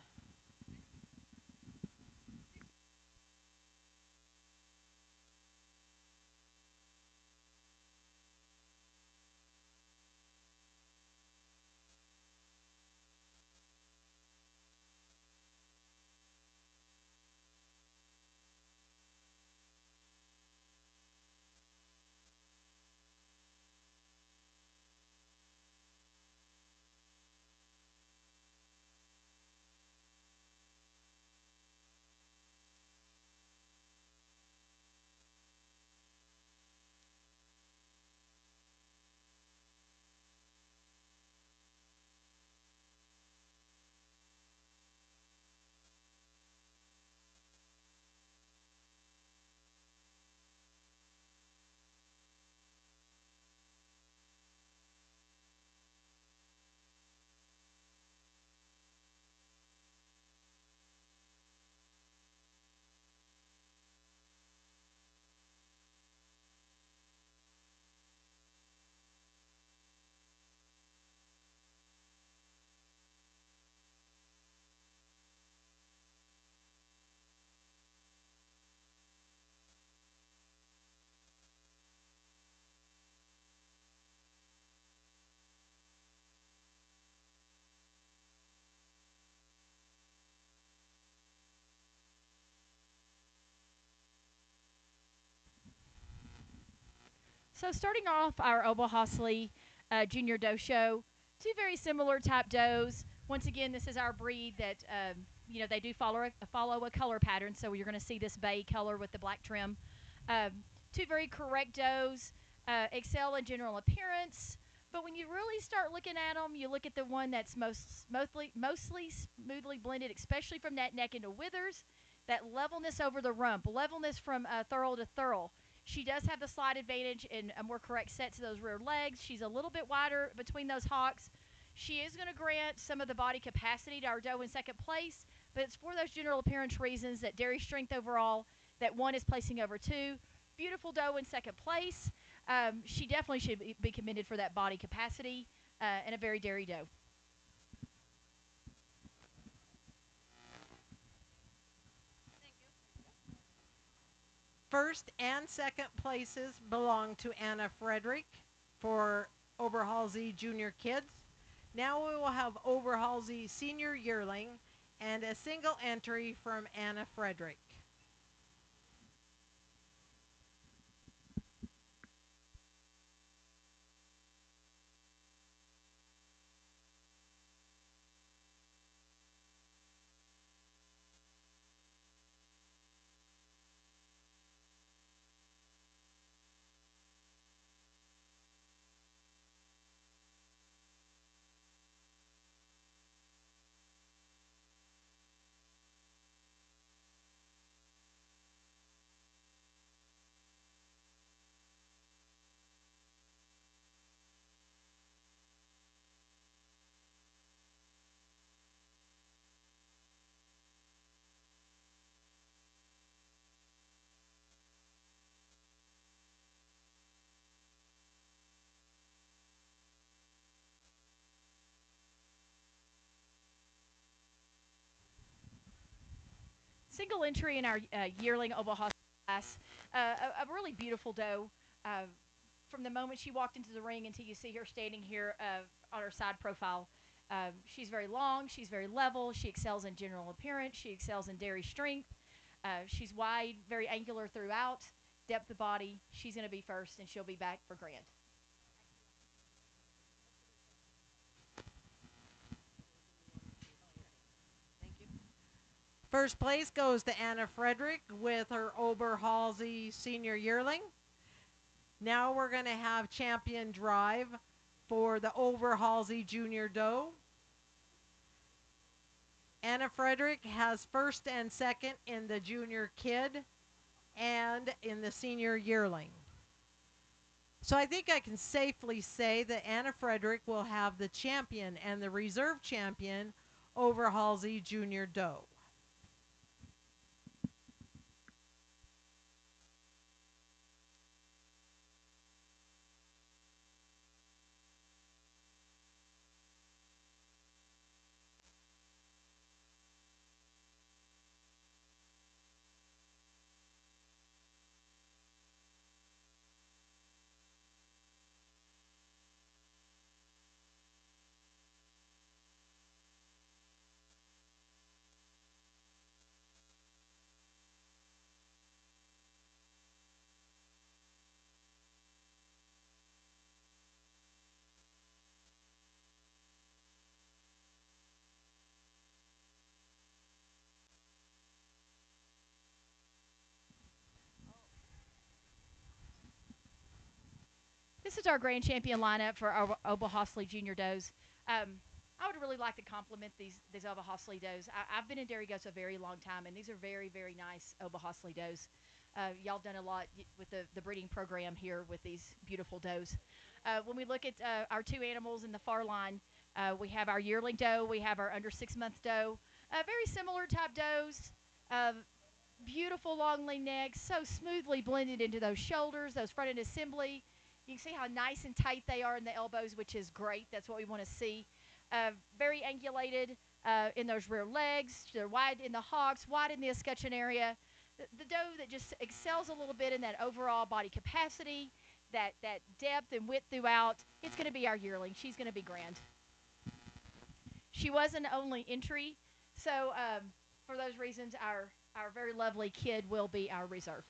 So starting off our Oberhausley Junior Doe show, two very similar type does. Once again, this is our breed that they do follow a color pattern. So you're going to see this bay color with the black trim. Two very correct does, excel in general appearance. But when you really start looking at them, you look at the one that's mostly smoothly blended, especially from that neck into withers. That levelness over the rump, levelness from thurl to thurl. She does have the slight advantage in a more correct set to those rear legs. She's a little bit wider between those hocks. She is going to grant some of the body capacity to our doe in second place, but it's for those general appearance reasons that dairy strength overall, that one is placing over two. Beautiful doe in second place. She definitely should be commended for that body capacity and a very dairy doe. First and second places belong to Anna Frederick for Oberhalsey Junior Kids. Now we will have Oberhalsey Senior Yearling and a single entry from Anna Frederick. Single entry in our yearling Oberhausen class. A really beautiful doe. Uh, from the moment she walked into the ring until you see her standing here on her side profile, she's very long, she's very level, she excels in general appearance, she excels in dairy strength. She's wide, very angular throughout, depth of body. She's going to be first, and she'll be back for Grant. First place goes to Anna Frederick with her Oberhalsey Senior Yearling. Now we're going to have champion drive for the Oberhalsey Junior Doe. Anna Frederick has first and second in the Junior Kid and in the Senior Yearling. So I think I can safely say that Anna Frederick will have the champion and the reserve champion over Halsey Junior Doe. This is our grand champion lineup for our Oberhausley Junior Does. I would really like to compliment these Oberhausley Does. I've been in dairy goats a very long time, and these are very, very nice Oberhausley Does. Y'all done a lot with the breeding program here with these beautiful does. When we look at our two animals in the far line, we have our yearling doe, we have our under 6 month doe. Very similar type does. Uh, Beautiful long lean necks, so smoothly blended into those shoulders, those front end assembly. You can see how nice and tight they are in the elbows, which is great. That's what we want to see. Very angulated in those rear legs. They're wide in the hocks, wide in the escutcheon area. The doe that just excels a little bit in that overall body capacity, that depth and width throughout. It's going to be our yearling. She's going to be grand. She was an only entry, so for those reasons, our very lovely kid will be our reserve.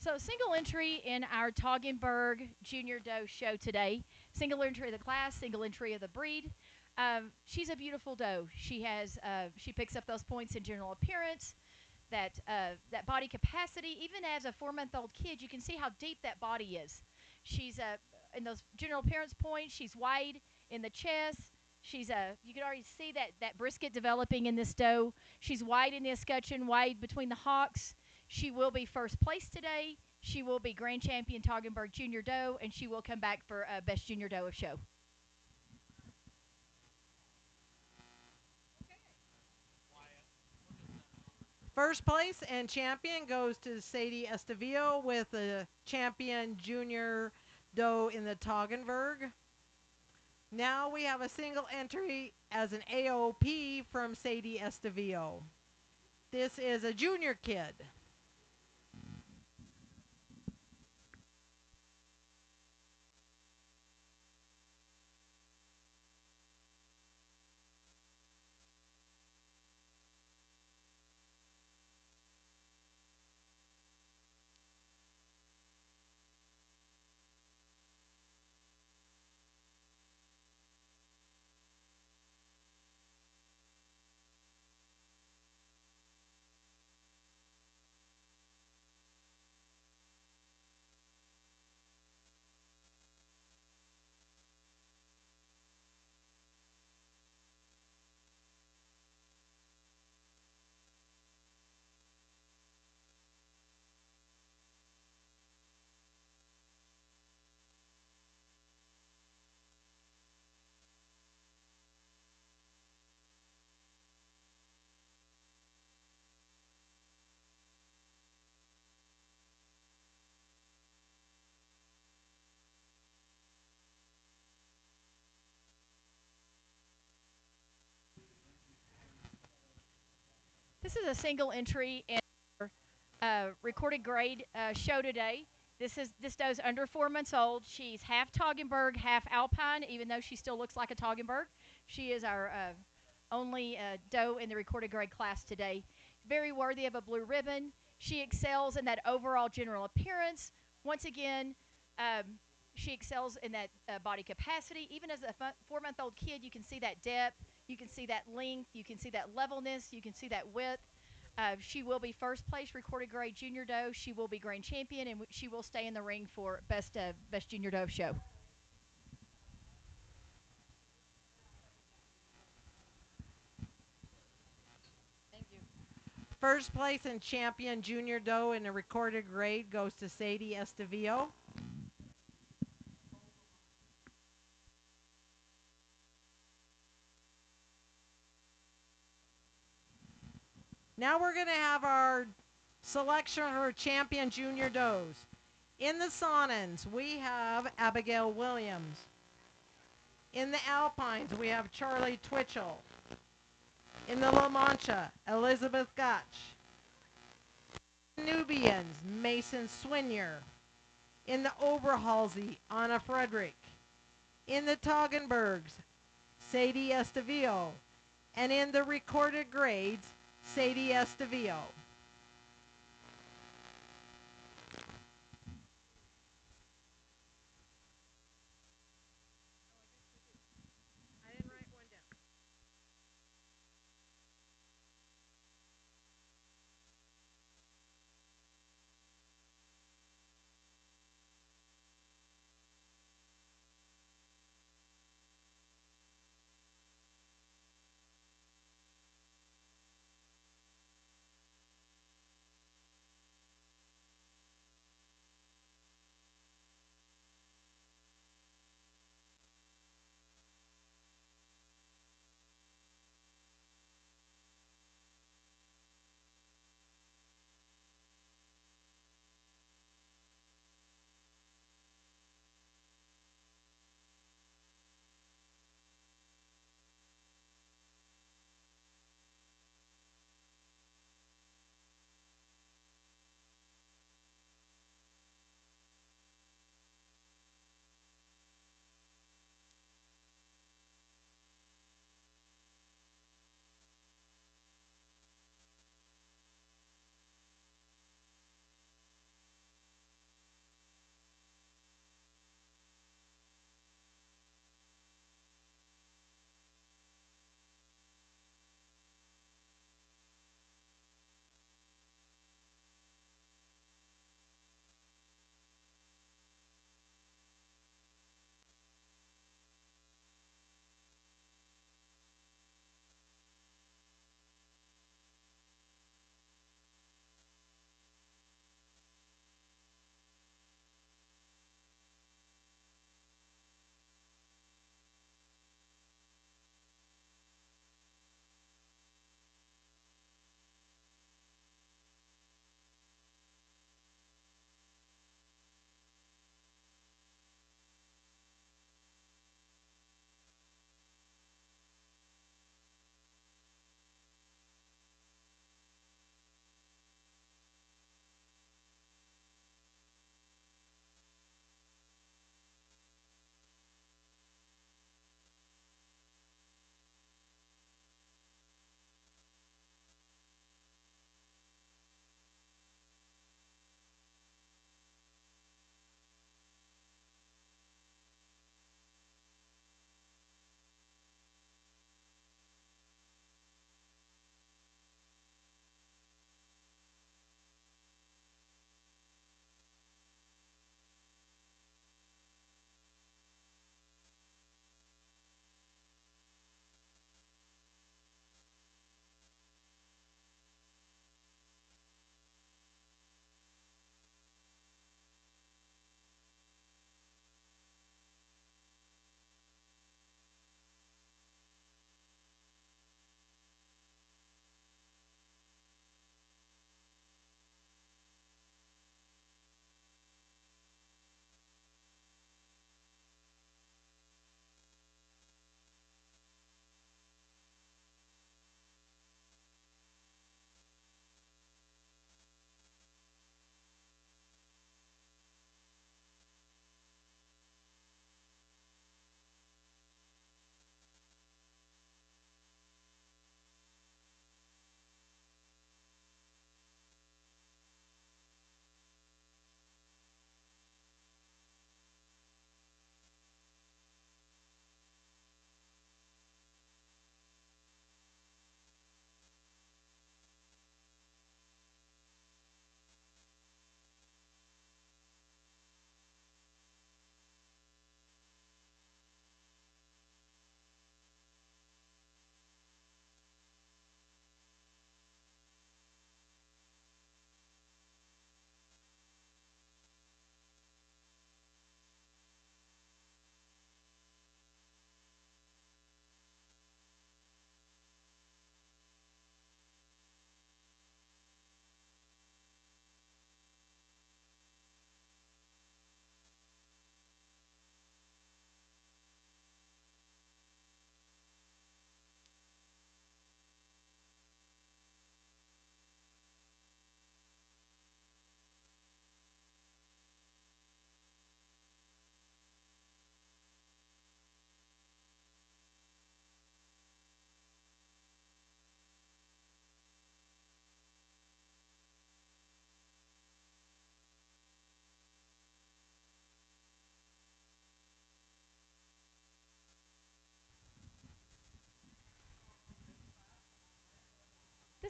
So, single entry in our Toggenburg Junior Doe show today. Single entry of the class, single entry of the breed. She's a beautiful doe. She picks up those points in general appearance, that body capacity. Even as a 4-month-old kid, you can see how deep that body is. She's in those general appearance points. She's wide in the chest. You can already see that brisket developing in this doe. She's wide in the escutcheon, wide between the hocks. She will be first place today. She will be grand champion Toggenburg Junior Doe, and she will come back for best junior doe of show. First place and champion goes to Sadie Estevillo with the champion junior doe in the Toggenburg. Now we have a single entry as an AOP from Sadie Estevillo. This is a junior kid. This is a single entry in our recorded grade show today. This doe's under 4 months old. She's half Toggenburg, half Alpine, even though she still looks like a Toggenburg. She is our only doe in the recorded grade class today. Very worthy of a blue ribbon. She excels in that overall general appearance. Once again, um, she excels in that body capacity. Even as a 4-month-old kid, you can see that depth, you can see that length, you can see that levelness, you can see that width. She will be first place recorded grade junior doe. She will be grand champion, and she will stay in the ring for best junior doe show. Thank you. First place and champion junior doe in the recorded grade goes to Sadie Estevillo. Now we're going to have our selection for champion junior does. In the Sonnens, we have Abigail Williams. In the Alpines, we have Charlie Twitchell. In the La Mancha, Elizabeth Gotch. Nubians, Mason Swinier. In the Oberhalsey, Anna Frederick. In the Toggenburgs, Sadie Estevillo. And in the recorded grades, Sadie Estevillo.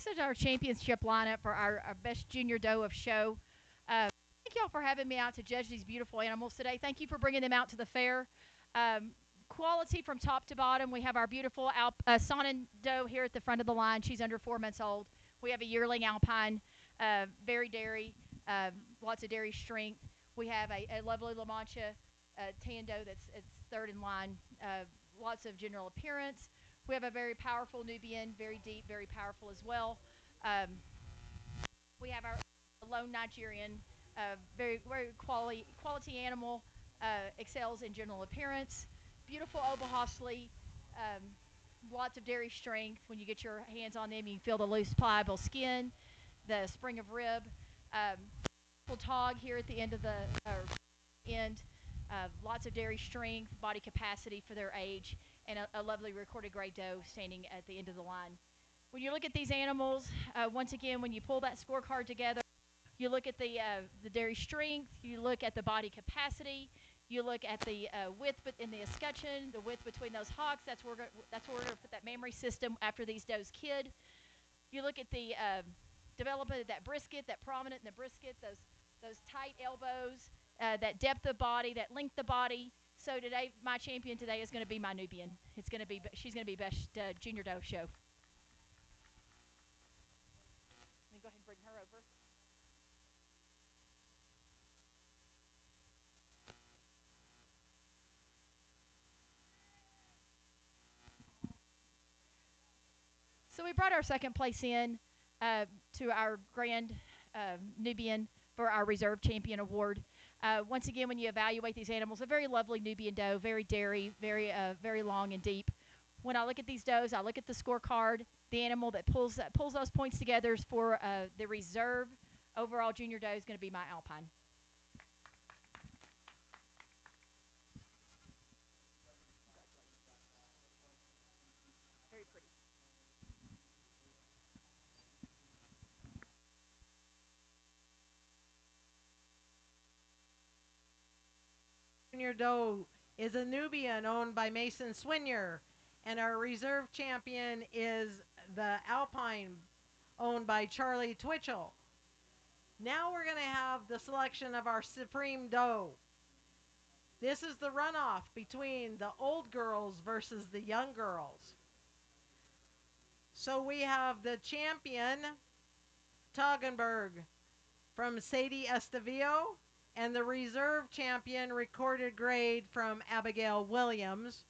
this is our championship lineup for our best junior doe of show. Thank y'all for having me out to judge these beautiful animals today. Thank you for bringing them out to the fair. Um, Quality from top to bottom. We have our beautiful Saanen doe here at the front of the line. She's under 4 months old. We have a yearling Alpine, very dairy, lots of dairy strength. We have a lovely La Mancha tan doe that's it's third in line, lots of general appearance. We have a very powerful Nubian, very deep, very powerful as well. Um, we have our lone Nigerian, very quality animal, excels in general appearance. Beautiful Oberhofsley, um, lots of dairy strength. When you get your hands on them, you can feel the loose, pliable skin, the spring of rib. Um, Tog here at the end of the end. Lots of dairy strength, body capacity for their age, and a lovely recorded grade doe standing at the end of the line. When you look at these animals, once again, when you pull that scorecard together, you look at the dairy strength, you look at the body capacity, you look at the width in the escutcheon, the width between those hocks. That's where we're going to put that mammary system after these does kid. You look at the development of that brisket, that prominent in the brisket, those tight elbows, that depth of body, that length of body. So today, my champion today is going to be my Nubian. She's going to be best junior doe show. Let me go ahead and bring her over. So we brought our second place in to our grand Nubian for our reserve champion award. Once again, when you evaluate these animals, a very lovely Nubian doe, very dairy, very long and deep. When I look at these does, I look at the scorecard. The animal that pulls those points together for the reserve overall junior doe is going to be my Alpine. Very pretty. Junior doe is a Nubian owned by Mason Swinier, and our reserve champion is the Alpine owned by Charlie Twitchell. Now we're going to have the selection of our Supreme Doe. This is the runoff between the old girls versus the young girls. So we have the champion, Toggenburg, from Sadie Estevillo, and the reserve champion recorded grade from Abigail Williams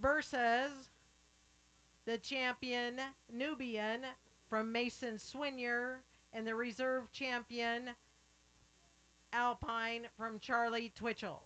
versus the champion Nubian from Mason Swinier and the reserve champion Alpine from Charlie Twitchell.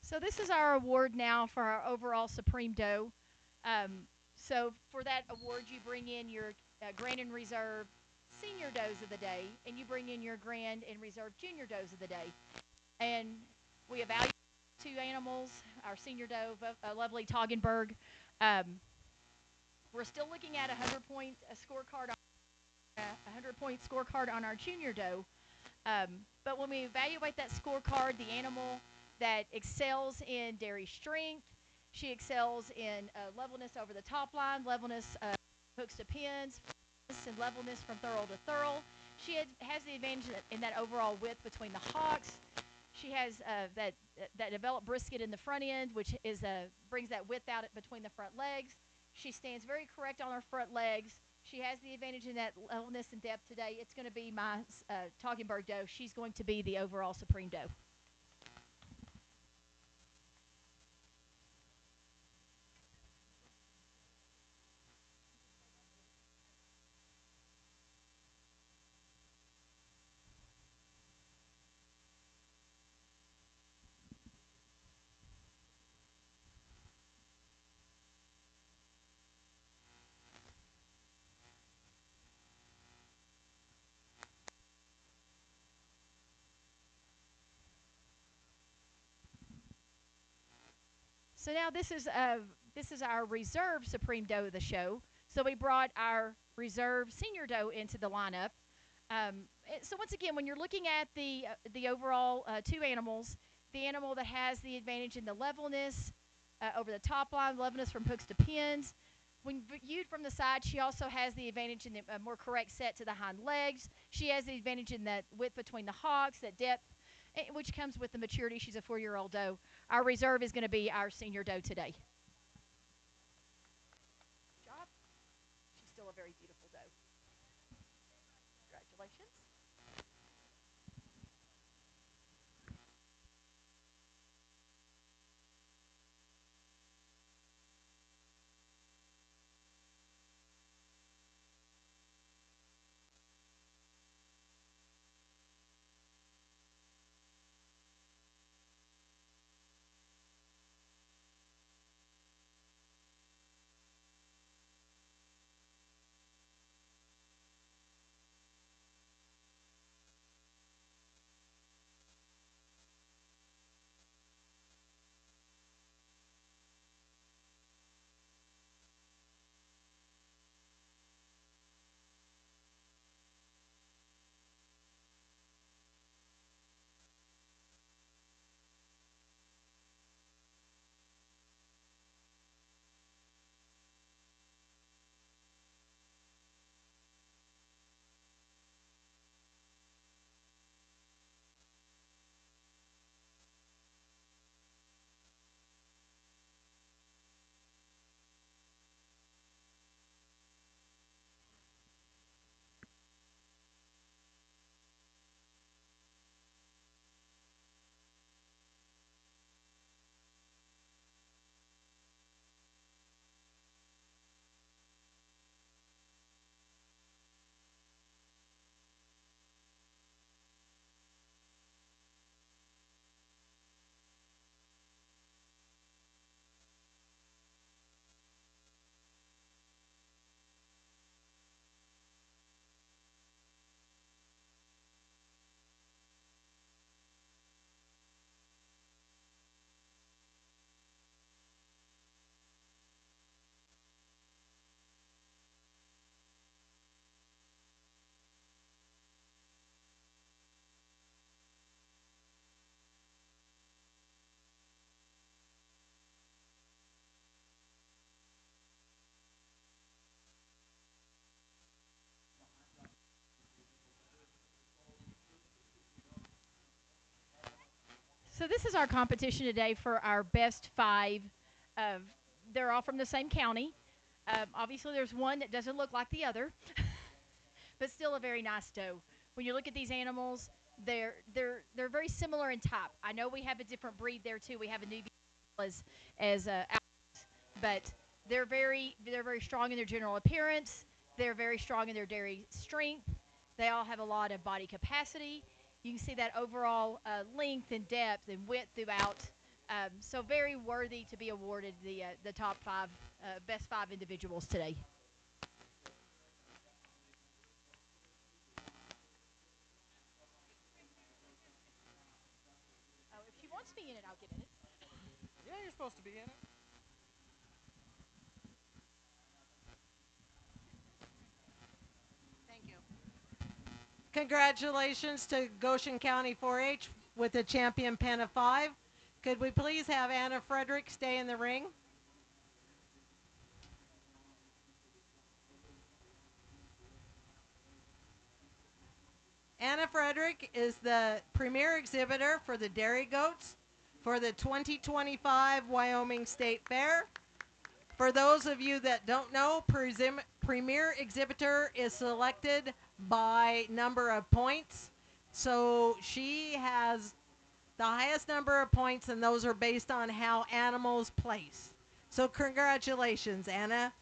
So this is our award now for our overall Supreme Doe. So for that award, you bring in your Grand and Reserve Senior Does of the Day, and you bring in your Grand and Reserve Junior Does of the Day. And we evaluate two animals, our Senior Doe, a lovely Toggenburg. Um, we're still looking at a 100-point scorecard, 100-point scorecard on our Junior Doe. But when we evaluate that scorecard, the animal that excels in dairy strength, she excels in levelness over the top line, levelness hooks to pins, and levelness from thurl to thurl. She has the advantage in that overall width between the hocks. She has that developed brisket in the front end, which brings that width out between the front legs. She stands very correct on her front legs. She has the advantage in that levelness and depth today. It's going to be my Toggenburg doe. She's going to be the overall Supreme Doe. So now this is our reserve Supreme Doe of the show. So we brought our reserve Senior Doe into the lineup. So once again, when you're looking at the overall two animals, the animal that has the advantage in the levelness over the top line, levelness from hooks to pins. When viewed from the side, she also has the advantage in the more correct set to the hind legs. She has the advantage in that width between the hocks, that depth, which comes with the maturity. She's a 4-year-old doe. Our reserve is going to be our senior doe today. Good job. She's still a very beautiful doe. Congratulations. So this is our competition today for our best 5. Of, they're all from the same county. Obviously, there's one that doesn't look like the other, but still a very nice doe. When you look at these animals, they're very similar in type. I know we have a different breed there too. We have a Nubian as but they're very strong in their general appearance. They're very strong in their dairy strength. They all have a lot of body capacity. You can see that overall length and depth and width throughout. So very worthy to be awarded the top 5 best 5 individuals today. Oh, if she wants me in it, I'll get in it. Yeah, you're supposed to be in it. Thank you. Congratulations to Goshen County 4-H with the champion pen of 5. Could we please have Anna Frederick stay in the ring? Anna Frederick is the premier exhibitor for the dairy goats for the 2025 Wyoming State Fair. For those of you that don't know, premier exhibitor is selected by number of points. So she has the highest number of points, and those are based on how animals place. So congratulations, Anna.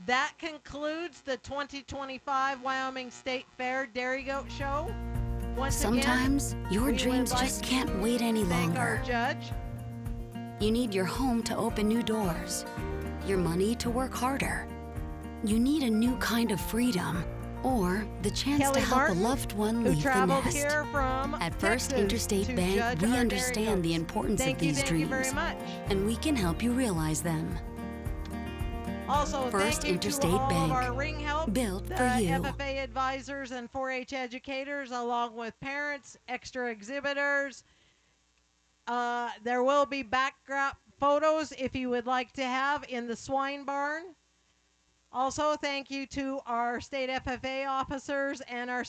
That concludes the 2025 Wyoming State Fair Dairy Goat Show. Once Sometimes again, your we dreams would like just can't wait any to thank our longer. judge. You need your home to open new doors, your money to work harder. You need a new kind of freedom, or the chance Kelly to help Martin, a loved one who leave the traveled nest. here from At First Texas Interstate to Bank, judge we our dairy understand the goats. importance of Thank you these dreams, very much. and we can help you realize them. Also, First thank you Interstate to all Bank, of our ring help, built the for you. FFA advisors and 4-H educators, along with parents, extra exhibitors. There will be backdrop photos if you would like to have in the swine barn. Also, thank you to our state FFA officers and our